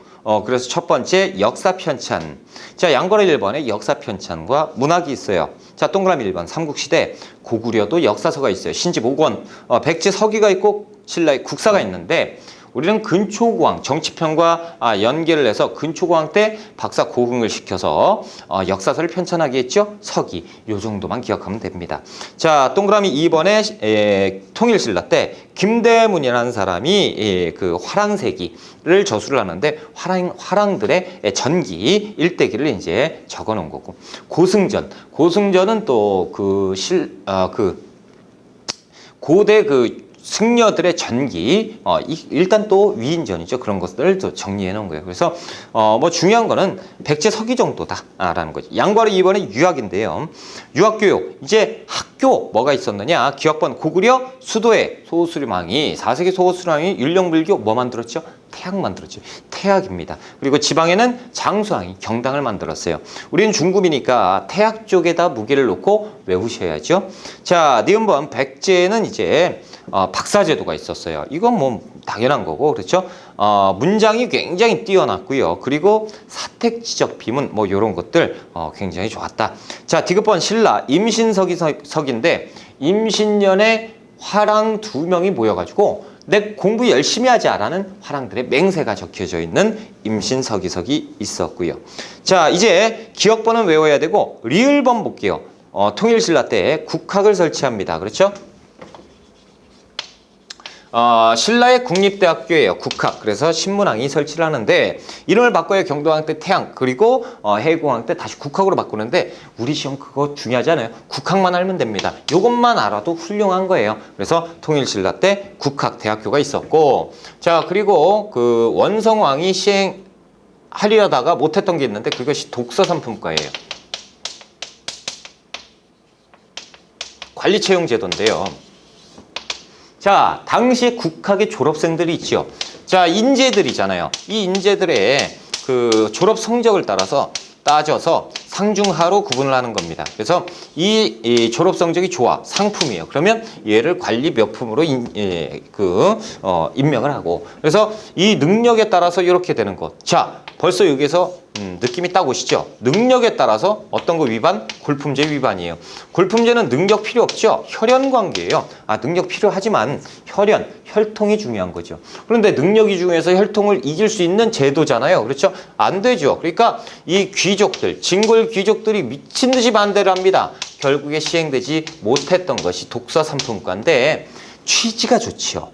그래서 첫 번째 역사 편찬. 자, 양거래 1번에 역사 편찬과 문학이 있어요. 자, 동그라미 1번 삼국시대. 고구려도 역사서가 있어요. 신집 5권. 백제 서기가 있고 신라의 국사가 있는데, 우리는 근초고왕, 정치편과 연계를 해서 근초고왕 때 박사 고흥을 시켜서 역사서를 편찬하게 했죠. 서기, 요 정도만 기억하면 됩니다. 자, 동그라미 2번에 통일신라 때 김대문이라는 사람이 그 화랑세기를 저술을 하는데, 화랑들의 전기 일대기를 이제 적어 놓은 거고, 고승전은 또 고대 승려들의 전기, 일단 또 위인전이죠. 그런 것들을 또 정리해 놓은 거예요. 그래서 뭐 중요한 거는 백제 서기 정도다라는 거죠. 양과로 2번에 유학인데요. 유학교육, 이제 학교 뭐가 있었느냐. 기억번 고구려 수도에 소호수림왕이, 4세기 소호수림왕이 율령불교 뭐 만들었죠? 태학 만들었죠. 태학입니다. 그리고 지방에는 장수왕이 경당을 만들었어요. 우리는 중급이니까 태학 쪽에다 무게를 놓고 외우셔야죠. 자, 니은번 백제는 이제 박사제도가 있었어요. 이건 뭐 당연한 거고, 그렇죠? 문장이 굉장히 뛰어났고요. 그리고 사택, 지적, 비문 뭐 이런 것들 굉장히 좋았다. 자, 디귿번 신라 임신석인데, 임신년에 화랑 2명이 모여가지고 내 공부 열심히 하자라는 화랑들의 맹세가 적혀져 있는 임신서기석이 있었고요. 자, 이제 기억번은 외워야 되고, 리을번 볼게요. 통일신라 때 국학을 설치합니다. 그렇죠? 신라의 국립대학교예요. 국학. 그래서 신문왕이 설치를 하는데, 이름을 바꿔야 경동왕 때 태양, 그리고 해공왕 때 다시 국학으로 바꾸는데, 우리 시험 그거 중요하지 않아요. 국학만 알면 됩니다. 요것만 알아도 훌륭한 거예요. 그래서 통일신라 때 국학대학교가 있었고, 자, 그리고 그 원성왕이 시행하려다가 못했던 게 있는데, 그것이 독서상품과예요. 관리채용제도인데요. 자, 당시 국학의 졸업생들이 있죠. 자, 인재들이잖아요. 이 인재들의 그 졸업 성적을 따져서 상중하로 구분을 하는 겁니다. 그래서 이 졸업 성적이 좋아, 상품이에요. 그러면 얘를 관리 명품으로 임명을 하고, 그래서 이 능력에 따라서 이렇게 되는 것. 자, 벌써 여기서 느낌이 딱 오시죠? 능력에 따라서 어떤 거 위반? 골품제 위반이에요. 골품제는 능력 필요 없죠? 혈연 관계예요. 능력 필요하지만 혈통이 중요한 거죠. 그런데 능력이 중요해서 혈통을 이길 수 있는 제도잖아요. 그렇죠? 안 되죠. 그러니까 이 귀족들, 진골 귀족들이 미친 듯이 반대를 합니다. 결국에 시행되지 못했던 것이 독서 3품과인데 취지가 좋지요.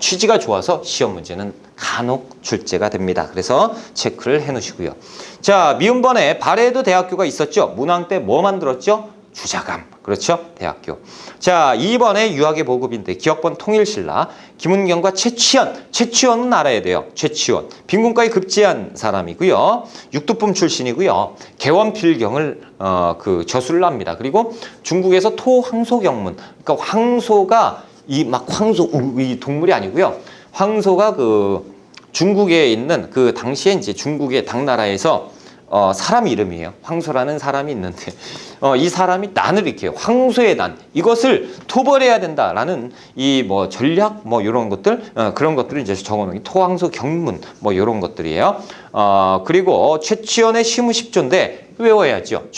취지가 좋아서 시험 문제는 간혹 출제가 됩니다. 그래서 체크를 해 놓으시고요. 자, 미음번에 발해도 대학교가 있었죠. 문왕 때 뭐 만들었죠? 주자감. 그렇죠? 대학교. 자, 2번에 유학의 보급인데 기억번 통일신라, 김은경과 최치원. 최치원은 알아야 돼요. 최치원. 빈군과에 급제한 사람이고요. 육두품 출신이고요. 개원필경을 그 저술을 합니다. 그리고 중국에서 토황소경문. 그러니까 황소가 이 동물이 아니고요. 황소가 그 중국에 있는 그 당시에 이제 중국의 당나라에서 사람 이름이에요. 황소라는 사람이 있는데 이 사람이 난을 일으켜요. 황소의 난. 이것을 토벌해야 된다라는 이 뭐 전략 뭐 이런 것들 그런 것들을 이제 적어놓은 토황소 경문 뭐 이런 것들이에요. 그리고 최치원의 시무십조인데 외워야죠.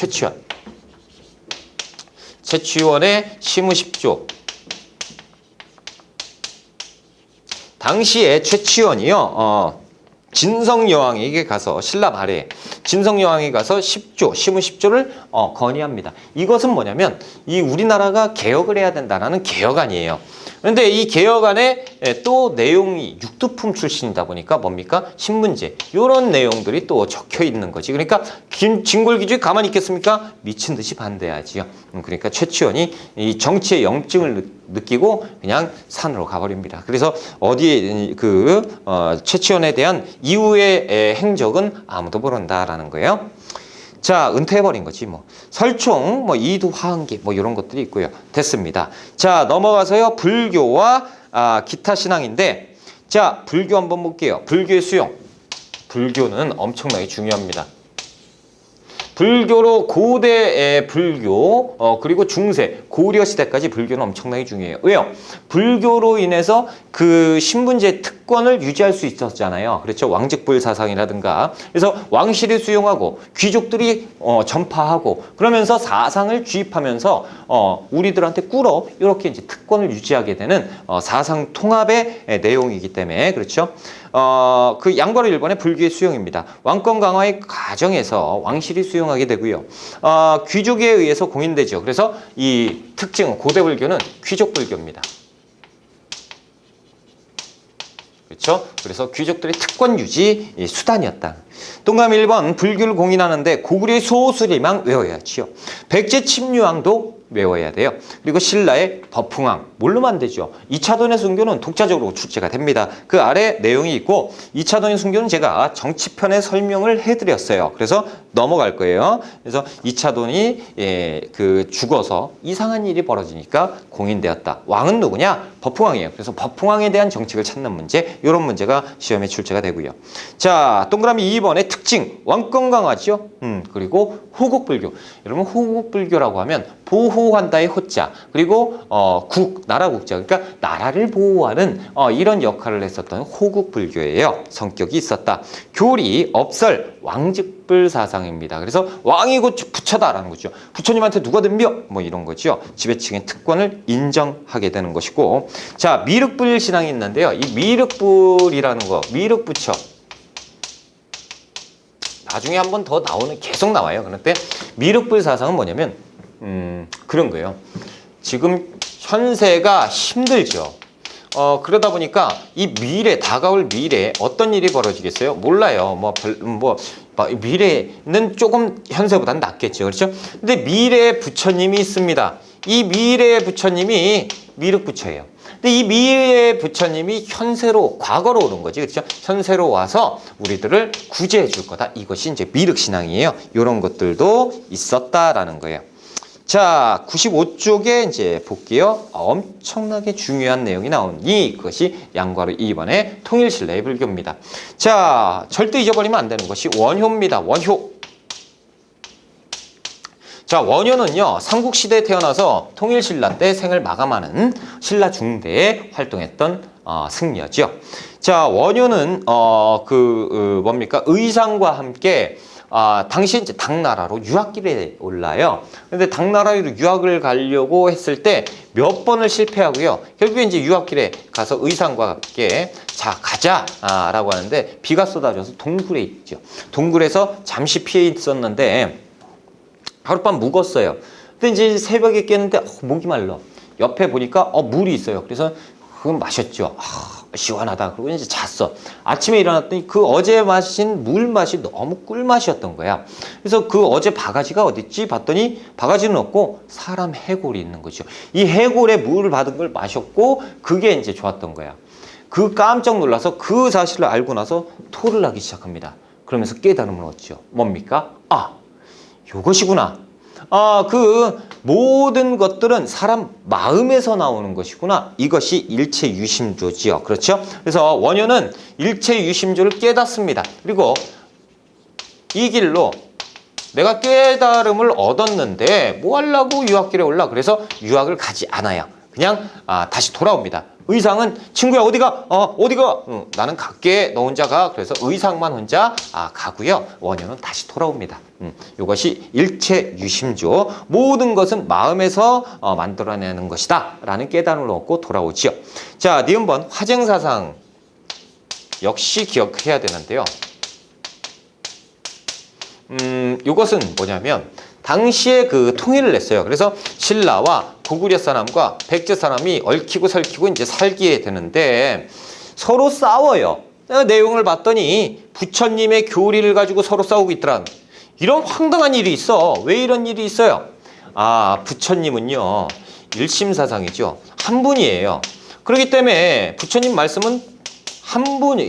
최치원의 시무십조. 당시에 최치원이요, 진성여왕에게 가서, 신라 발해, 진성여왕에게 가서 시무십조를 건의합니다. 이것은 뭐냐면, 이 우리나라가 개혁을 해야 된다는 개혁안이에요. 그런데 이 개혁안에 또 내용이 육두품 출신이다 보니까 뭡니까? 신문제. 이런 내용들이 또 적혀 있는 거지. 그러니까 진골기주에 가만히 있겠습니까? 미친 듯이 반대하지요. 그러니까 최치원이 이 정치의 영증을 느끼고 그냥 산으로 가버립니다. 그래서 어디에 최치원에 대한 이후의 행적은 아무도 모른다라는 거예요. 자, 은퇴해버린 거지 뭐. 설총, 이두 화흥기 이런 것들이 있고요. 됐습니다. 자, 넘어가서요. 불교와 기타 신앙인데, 자, 불교 한번 볼게요. 불교의 수용. 불교는 엄청나게 중요합니다. 불교로 고대의 불교 그리고 중세 고려 시대까지 불교는 엄청나게 중요해요. 왜요? 불교로 인해서 그 신분제 특권을 유지할 수 있었잖아요. 그렇죠? 왕직불 사상이라든가. 그래서 왕실이 수용하고 귀족들이 전파하고 그러면서 사상을 주입하면서 우리들한테 꿇어 이렇게 이제 특권을 유지하게 되는 사상 통합의 내용이기 때문에 그렇죠? 그 양과로 1번의 불교의 수용입니다. 왕권 강화의 과정에서 왕실이 수용하게 되고요. 귀족에 의해서 공인되죠. 그래서 이 특징은 고대 불교는 귀족 불교입니다. 그렇죠? 그래서 귀족들의 특권 유지 수단이었다. 동그라미 1번 불교를 공인하는데 고구려의 소수리망 외워야지요. 백제 침류왕도 외워야 돼요. 그리고 신라의 법흥왕 모르면 안 되죠. 2차돈의 순교는 독자적으로 출제가 됩니다. 그 아래 내용이 있고 2차돈의 순교는 제가 정치편에 설명을 해드렸어요. 그래서 넘어갈 거예요. 그래서 2차돈이 죽어서 이상한 일이 벌어지니까 공인되었다. 왕은 누구냐? 법흥왕이에요. 그래서 법흥왕에 대한 정책을 찾는 문제, 이런 문제가 시험에 출제가 되고요. 자, 동그라미 2번의 특징, 왕권 강화죠. 그리고 호국불교. 여러분 호국불교라고 하면 보호한다의 호자, 그리고 나라 국자, 그러니까 나라를 보호하는 이런 역할을 했었던 호국불교예요. 성격이 있었다. 교리, 업설, 왕직불 사상입니다. 그래서 왕이 곧 부처다라는 거죠. 부처님한테 누가 덤벼? 이런 거죠. 지배층의 특권을 인정하게 되는 것이고, 자, 미륵불 신앙이 있는데요. 이 미륵불이라는 거, 미륵부처. 나중에 한 번 더 나오는, 계속 나와요. 그런데 미륵불 사상은 뭐냐면 그런 거예요. 지금 현세가 힘들죠. 그러다 보니까 이 미래, 다가올 미래에 어떤 일이 벌어지겠어요? 몰라요. 미래는 조금 현세보다는 낫겠죠. 그렇죠? 근데 미래의 부처님이 있습니다. 이 미래의 부처님이 미륵부처예요. 근데 이 미래의 부처님이 현세로, 과거로 오는 거지. 그렇죠? 현세로 와서 우리들을 구제해 줄 거다. 이것이 이제 미륵신앙이에요. 이런 것들도 있었다라는 거예요. 자, 95쪽에 이제 볼게요. 엄청나게 중요한 내용이 나오니 그것이 양과로 2번의 통일신라의 불교입니다. 자, 절대 잊어버리면 안 되는 것이 원효입니다. 원효. 자, 원효는요, 삼국시대에 태어나서 통일신라 때 생을 마감하는 신라 중대에 활동했던 승려죠. 자, 원효는 뭡니까? 의상과 함께 당시에 이제 당나라로 유학길에 올라요. 근데 당나라로 유학을 가려고 했을 때 몇 번을 실패하고요. 결국에 이제 유학길에 가서 의상과 함께 자, 가자! 라고 하는데 비가 쏟아져서 동굴에 있죠. 동굴에서 잠시 피해 있었는데 하룻밤 묵었어요. 근데 이제 새벽에 깼는데 목이 말라. 옆에 보니까 물이 있어요. 그래서 그건 마셨죠. 시원하다. 그리고 이제 잤어. 아침에 일어났더니 그 어제 마신 물 맛이 너무 꿀맛이었던 거야. 그래서 그 어제 바가지가 어딨지? 봤더니 바가지는 없고 사람 해골이 있는 거죠. 이 해골에 물을 받은 걸 마셨고 그게 이제 좋았던 거야. 그 깜짝 놀라서 그 사실을 알고 나서 토를 하기 시작합니다. 그러면서 깨달음을 얻죠. 뭡니까? 요것이구나. 그 모든 것들은 사람 마음에서 나오는 것이구나. 이것이 일체 유심조지요. 그렇죠? 그래서 원효는 일체 유심조를 깨닫습니다. 그리고 이 길로 내가 깨달음을 얻었는데 뭐 하려고 유학길에 올라? 그래서 유학을 가지 않아요. 그냥 다시 돌아옵니다. 의상은 친구야 어디가? 어디가? 나는 갈게. 너 혼자 가. 그래서 의상만 혼자 가고요. 원효는 다시 돌아옵니다. 이것이 일체 유심조. 모든 것은 마음에서 만들어내는 것이다. 라는 깨달음을 얻고 돌아오지요. 자, 니은번 화쟁사상 역시 기억해야 되는데요. 이것은 뭐냐면 당시에 그 통일을 냈어요. 그래서 신라와 고구려 사람과 백제 사람이 얽히고 설키고 이제 살게 되는데 서로 싸워요. 내용을 봤더니 부처님의 교리를 가지고 서로 싸우고 있더라. 이런 황당한 일이 있어. 왜 이런 일이 있어요? 부처님은요, 일심사상이죠. 한 분이에요. 그렇기 때문에 부처님 말씀은 한 분이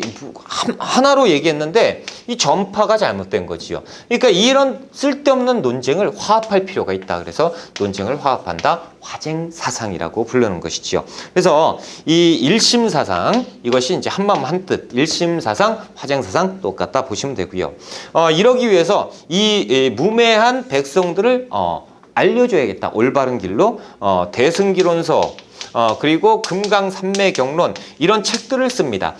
하나로 얘기했는데 이 전파가 잘못된 거지요. 그러니까 이런 쓸데없는 논쟁을 화합할 필요가 있다. 그래서 논쟁을 화합한다. 화쟁사상이라고 부르는 것이지요. 그래서 이 일심사상 이것이 이제 한마음 한뜻 일심사상, 화쟁사상 똑같다 보시면 되고요. 이러기 위해서 이 무매한 백성들을 알려줘야겠다. 올바른 길로 대승기론서 그리고 금강산매경론 이런 책들을 습니다.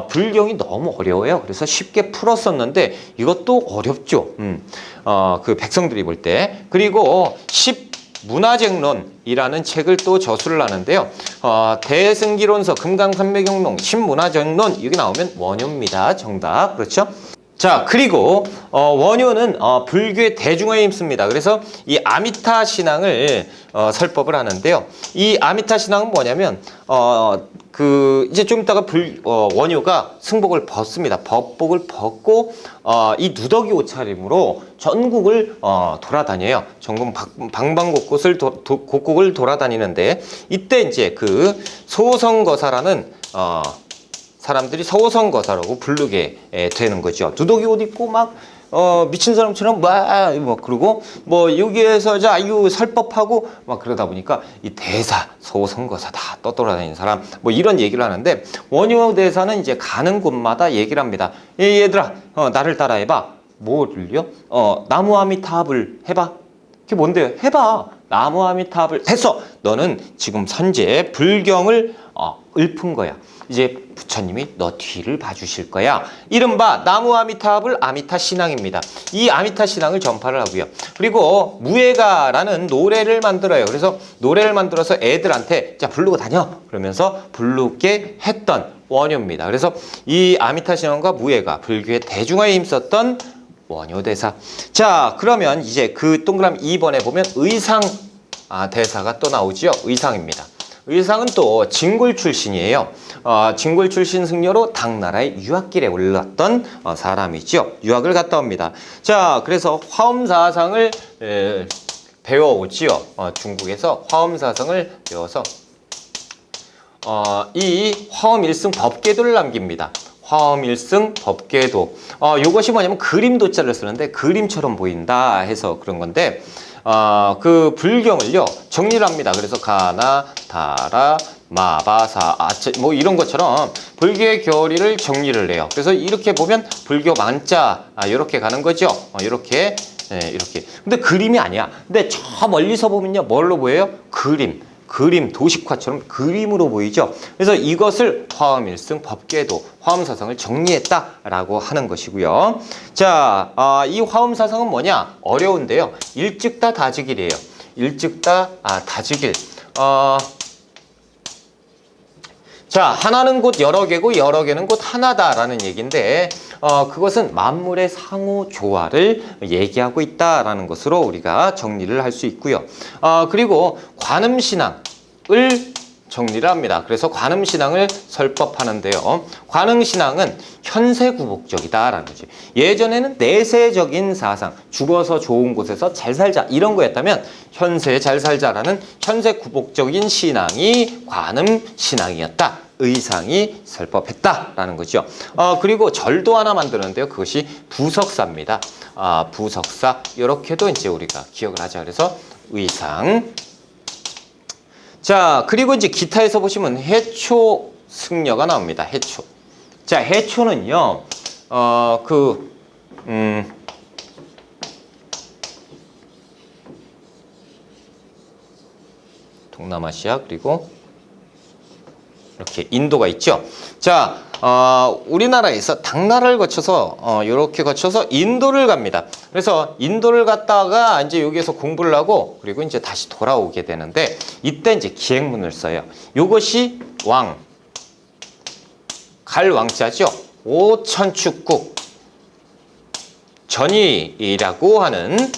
불경이 너무 어려워요. 그래서 쉽게 풀었었는데 이것도 어렵죠. 그 백성들이 볼 때. 그리고 십문화쟁론이라는 책을 또 저술을 하는데요. 대승기론서, 금강산매경론, 십문화쟁론 이게 나오면 원효입니다. 정답. 그렇죠? 자, 그리고 원효는 불교의 대중화에 힘씁니다. 그래서 이 아미타 신앙을 설법을 하는데요. 이 아미타 신앙은 뭐냐면 이제 좀 이따가 원효가 승복을 벗습니다. 법복을 벗고 이 누더기 옷차림으로 전국을 돌아다녀요. 전국 방방곳곳을 곳곳을 돌아다니는데 이때 이제 그 소성거사라는 사람들이 서호성거사라고 부르게 되는 거죠. 누더기 옷 입고 막 미친 사람처럼 그러고 여기에서 설법하고 막 그러다 보니까 이 대사 서호성거사다 떠돌아다니는 사람 이런 얘기를 하는데 원효 대사는 이제 가는 곳마다 얘기를 합니다. 얘들아 나를 따라해봐. 뭐를요? 나무아미타불 해봐. 그게 뭔데요? 해봐. 나무아미타불 됐어. 너는 지금 선제 불경을 읊은 거야. 이제 부처님이 너 뒤를 봐주실 거야. 이른바 나무아미타불 아미타 신앙입니다. 이 아미타 신앙을 전파를 하고요. 그리고 무예가라는 노래를 만들어요. 그래서 노래를 만들어서 애들한테 자 부르고 다녀. 그러면서 부르게 했던 원효입니다. 그래서 이 아미타 신앙과 무예가 불교의 대중화에 힘썼던 원효대사. 자, 그러면 이제 그 동그라미 2번에 보면 의상 대사가 또 나오지요. 의상입니다. 의상은 또 진골 출신이에요. 진골 출신 승려로 당나라의 유학길에 올랐던 사람이죠. 유학을 갔다 옵니다. 자, 그래서 화엄사상을 배워오지요. 중국에서 화엄사상을 배워서 이 화엄일승 법궤도를 남깁니다. 화엄일승 법궤도. 요것이 뭐냐면 그림도자를 쓰는데 그림처럼 보인다 해서 그런 건데 그 불경을요 정리를 합니다. 그래서 가나, 다라, 마바사, 아체 이런 것처럼 불교의 교리를 정리를 해요. 그래서 이렇게 보면 불교 만자 이렇게 가는 거죠. 이렇게 이렇게. 근데 그림이 아니야. 근데 저 멀리서 보면요 뭘로 보여요? 그림. 그림, 도식화처럼 그림으로 보이죠. 그래서 이것을 화엄 일승 법계도 화엄 사상을 정리했다라고 하는 것이고요. 자, 이 화엄 사상은 뭐냐? 어려운데요. 일즉다 다즉일이에요. 일즉다 다즉일. 자, 하나는 곧 여러 개고 여러 개는 곧 하나다라는 얘기인데 그것은 만물의 상호 조화를 얘기하고 있다라는 것으로 우리가 정리를 할 수 있고요. 그리고 관음신앙을 정리를 합니다. 그래서 관음신앙을 설법하는데요. 관음신앙은 현세구복적이다라는 거지. 예전에는 내세적인 사상, 죽어서 좋은 곳에서 잘 살자 이런 거였다면 현세에 잘 살자라는 현세구복적인 신앙이 관음신앙이었다. 의상이 설법했다라는 거죠. 그리고 절도 하나 만드는데요. 그것이 부석사입니다. 부석사 이렇게도 이제 우리가 기억을 하자. 그래서 의상. 자, 그리고 이제 기타에서 보시면 해초 승려가 나옵니다. 해초. 자, 해초는요, 동남아시아 그리고 이렇게 인도가 있죠. 자, 우리나라에서 당나라를 거쳐서 이렇게 거쳐서 인도를 갑니다. 그래서 인도를 갔다가 이제 여기에서 공부를 하고 그리고 이제 다시 돌아오게 되는데 이때 이제 기행문을 써요. 이것이 갈 왕자죠. 오천축국 전이라고 하는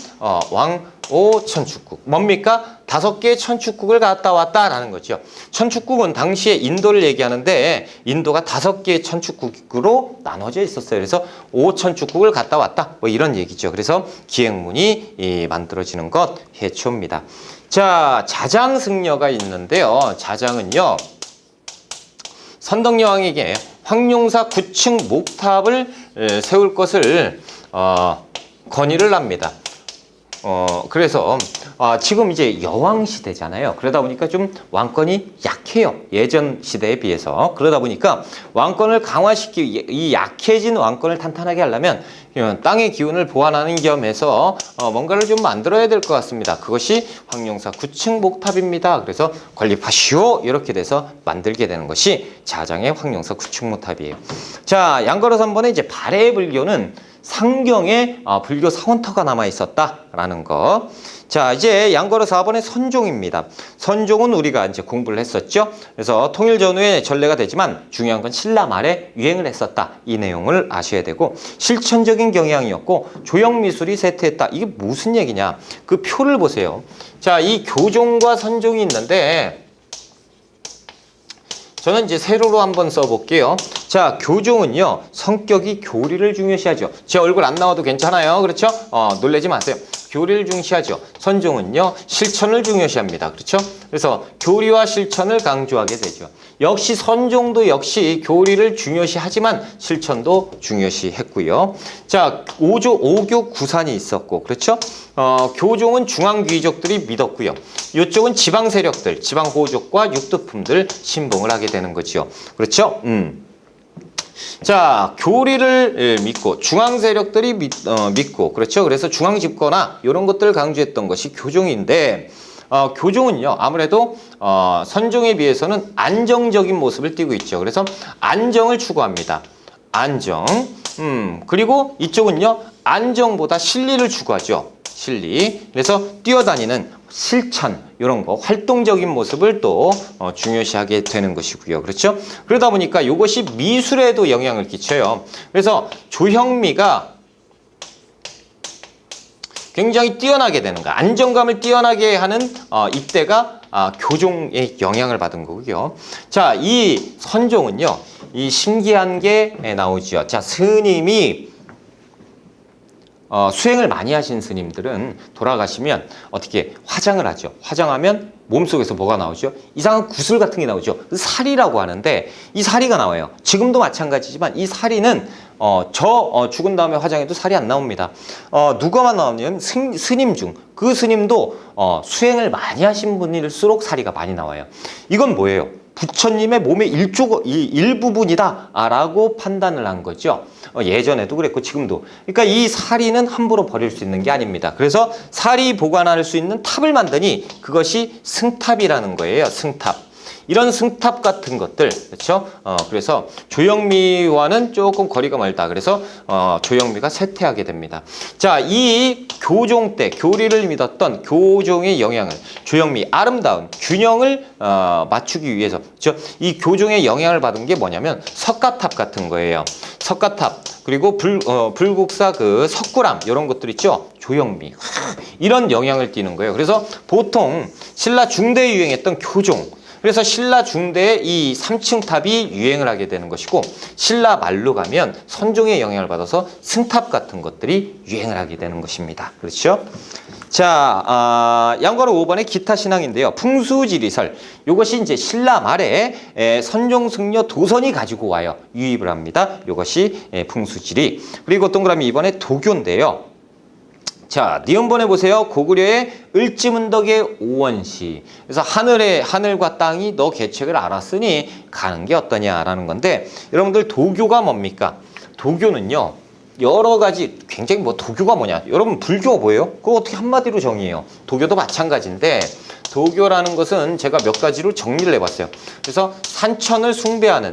오천축국. 뭡니까? 5개의 천축국을 갔다 왔다라는 거죠. 천축국은 당시에 인도를 얘기하는데 인도가 5개의 천축국으로 나눠져 있었어요. 그래서 5천축국을 갔다 왔다. 뭐 이런 얘기죠. 그래서 기행문이 만들어지는 것 해초입니다. 자, 자장승려가 있는데요. 자장은요. 선덕여왕에게 황룡사 9층 목탑을 세울 것을 건의를 합니다. 그래서 지금 이제 여왕 시대잖아요. 그러다 보니까 좀 왕권이 약해요. 예전 시대에 비해서. 그러다 보니까 왕권을 강화시키기, 이 약해진 왕권을 탄탄하게 하려면 땅의 기운을 보완하는 겸해서 뭔가를 좀 만들어야 될 것 같습니다. 그것이 황룡사 9층 목탑입니다. 그래서 건립하시오 이렇게 돼서 만들게 되는 것이 자장의 황룡사 9층 목탑이에요. 자, 양거로 3번에 이제 발해 불교는 상경에 불교 사원터가 남아 있었다라는 거. 자, 이제 양거로 4번의 선종입니다. 선종은 우리가 이제 공부를 했었죠. 그래서 통일 전후에 전례가 되지만 중요한 건 신라 말에 유행을 했었다. 이 내용을 아셔야 되고 실천적인 경향이었고 조형 미술이 쇠퇴했다. 이게 무슨 얘기냐? 그 표를 보세요. 자, 이 교종과 선종이 있는데 저는 이제 세로로 한번 써볼게요. 자, 교종은요, 성격이 교리를 중요시하죠. 제 얼굴 안 나와도 괜찮아요. 그렇죠? 놀라지 마세요. 교리를 중시하죠. 선종은요, 실천을 중요시합니다. 그렇죠? 그래서 교리와 실천을 강조하게 되죠. 역시 선종도 역시 교리를 중요시하지만 실천도 중요시했고요. 자, 오교 구산이 있었고, 그렇죠? 교종은 중앙 귀족들이 믿었고요. 이쪽은 지방 세력들, 지방 호족과 육두품들 신봉을 하게 되는 거죠. 그렇죠? 자, 교리를 믿고 중앙 세력들이 믿고 그렇죠. 그래서 중앙 집권화 이런 것들을 강조했던 것이 교종인데 교종은요 아무래도 선종에 비해서는 안정적인 모습을 띠고 있죠. 그래서 안정을 추구합니다. 안정. 그리고 이쪽은요 안정보다 실리를 추구하죠. 실리. 그래서 뛰어다니는 실천 이런 거 활동적인 모습을 또 중요시하게 되는 것이고요. 그렇죠? 그러다 보니까 이것이 미술에도 영향을 끼쳐요. 그래서 조형미가 굉장히 뛰어나게 되는 거야. 안정감을 뛰어나게 하는 이때가 교종의 영향을 받은 거고요. 자, 이 선종은요. 이 신기한 게 나오죠. 자, 스님이 수행을 많이 하신 스님들은 돌아가시면 어떻게 화장을 하죠. 화장하면 몸속에서 뭐가 나오죠? 이상한 구슬 같은 게 나오죠. 살이라고 하는데 이 살이가 나와요. 지금도 마찬가지지만 이 살이는 죽은 다음에 화장해도 살이 안 나옵니다. 누가만 나오냐면 스님 중 그 스님도 수행을 많이 하신 분일수록 살이가 많이 나와요. 이건 뭐예요? 부처님의 몸의 일부분이다라고 판단을 한 거죠. 예전에도 그랬고 지금도. 그러니까 이 사리는 함부로 버릴 수 있는 게 아닙니다. 그래서 사리 보관할 수 있는 탑을 만드니 그것이 승탑이라는 거예요. 승탑. 이런 승탑 같은 것들, 그렇죠? 그래서 조영미와는 조금 거리가 멀다. 그래서 조영미가 쇠퇴하게 됩니다. 자, 이 교종 때 교리를 믿었던 교종의 영향을 조영미 아름다운 균형을 맞추기 위해서, 그렇죠? 이 교종의 영향을 받은 게 뭐냐면 석가탑 같은 거예요. 석가탑 그리고 불국사 그 석굴암 이런 것들 있죠. 조영미 이런 영향을 띠는 거예요. 그래서 보통 신라 중대에 유행했던 교종. 그래서 신라 중대에 이 3층 탑이 유행을 하게 되는 것이고 신라 말로 가면 선종의 영향을 받아서 승탑 같은 것들이 유행을 하게 되는 것입니다. 그렇죠? 자, 양과로 5번의 기타 신앙인데요. 풍수지리설. 이것이 이제 신라 말에 선종승려 도선이 가지고 와요. 유입을 합니다. 이것이 풍수지리. 그리고 동그라미 2번에 도교인데요. 자, 니은번에 보세요. 고구려의 을지문덕의 오원시. 그래서 하늘과 땅이 너 계책을 알았으니 가는 게 어떠냐라는 건데, 여러분들 도교가 뭡니까? 도교는요, 여러 가지 굉장히 도교가 뭐냐? 여러분 불교가 뭐예요? 그거 어떻게 한마디로 정의해요? 도교도 마찬가지인데, 도교라는 것은 제가 몇 가지로 정리를 해봤어요. 그래서 산천을 숭배하는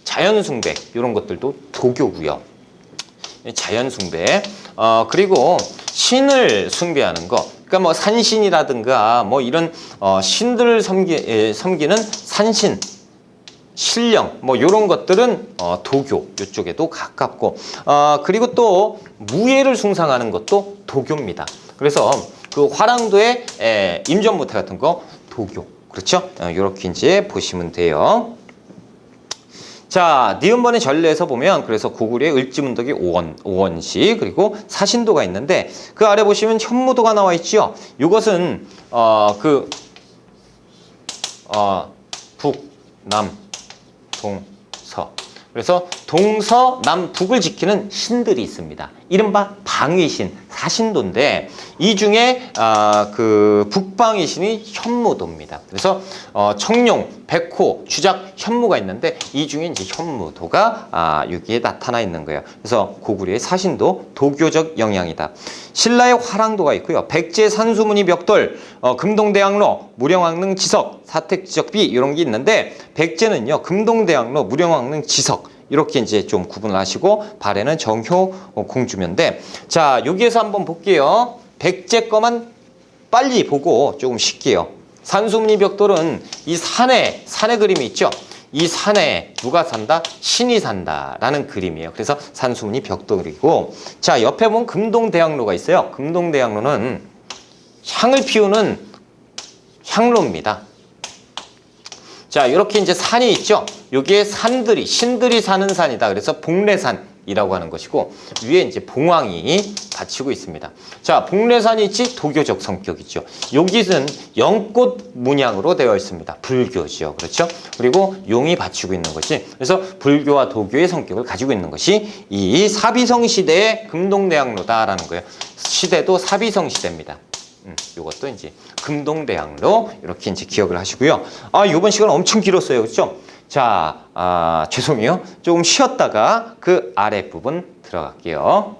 자연 숭배 이런 것들도 도교고요. 자연 숭배. 그리고 신을 숭배하는 거. 그러니까 뭐 산신이라든가 뭐 이런 신들을 섬기는 산신, 신령 뭐 이런 것들은 도교 이쪽에도 가깝고, 그리고 또 무예를 숭상하는 것도 도교입니다. 그래서 그 화랑도의 임전모태 같은 거 도교. 그렇죠? 이렇게 이제 보시면 돼요. 자, 니은번의 전례에서 보면 그래서 고구려의 을지문덕의 오원시 그리고 사신도가 있는데 그 아래 보시면 현무도가 나와 있죠. 이것은 북, 남, 동, 서. 그래서 동서, 남, 북을 지키는 신들이 있습니다. 이른바 방위신, 사신도인데 이 중에 그 북방위 신이 현무도입니다. 그래서 청룡, 백호, 주작, 현무가 있는데 이 중에 이제 현무도가 여기에 나타나 있는 거예요. 그래서 고구려의 사신도 도교적 영향이다. 신라의 화랑도가 있고요. 백제 산수문이 벽돌, 금동대학로, 무령왕릉 지석, 사택지적비 이런 게 있는데 백제는요 금동대학로, 무령왕릉 지석 이렇게 이제 좀 구분을 하시고 발에는 정효 공주면대. 자, 여기에서 한번 볼게요. 백제 거만 빨리 보고 조금 쉴게요. 산수문이 벽돌은 이 산에 그림이 있죠. 이 산에 누가 산다? 신이 산다라는 그림이에요. 그래서 산수문이 벽돌이고, 자, 옆에 보면 금동대학로가 있어요. 금동대학로는 향을 피우는 향로입니다. 자, 이렇게 이제 산이 있죠. 여기에 신들이 사는 산이다. 그래서 복례산이라고 하는 것이고 위에 이제 봉황이 받치고 있습니다. 자, 복례산이 있지 도교적 성격이죠. 여기는 연꽃 문양으로 되어 있습니다. 불교죠. 그렇죠? 그리고 용이 받치고 있는 것이, 그래서 불교와 도교의 성격을 가지고 있는 것이 이 사비성 시대의 금동대학로다라는 거예요. 시대도 사비성 시대입니다. 요것도 이제 금동대학로 이렇게 이제 기억을 하시고요. 요번 시간 엄청 길었어요. 그렇죠? 자, 죄송해요. 조금 쉬었다가 그 아랫부분 들어갈게요.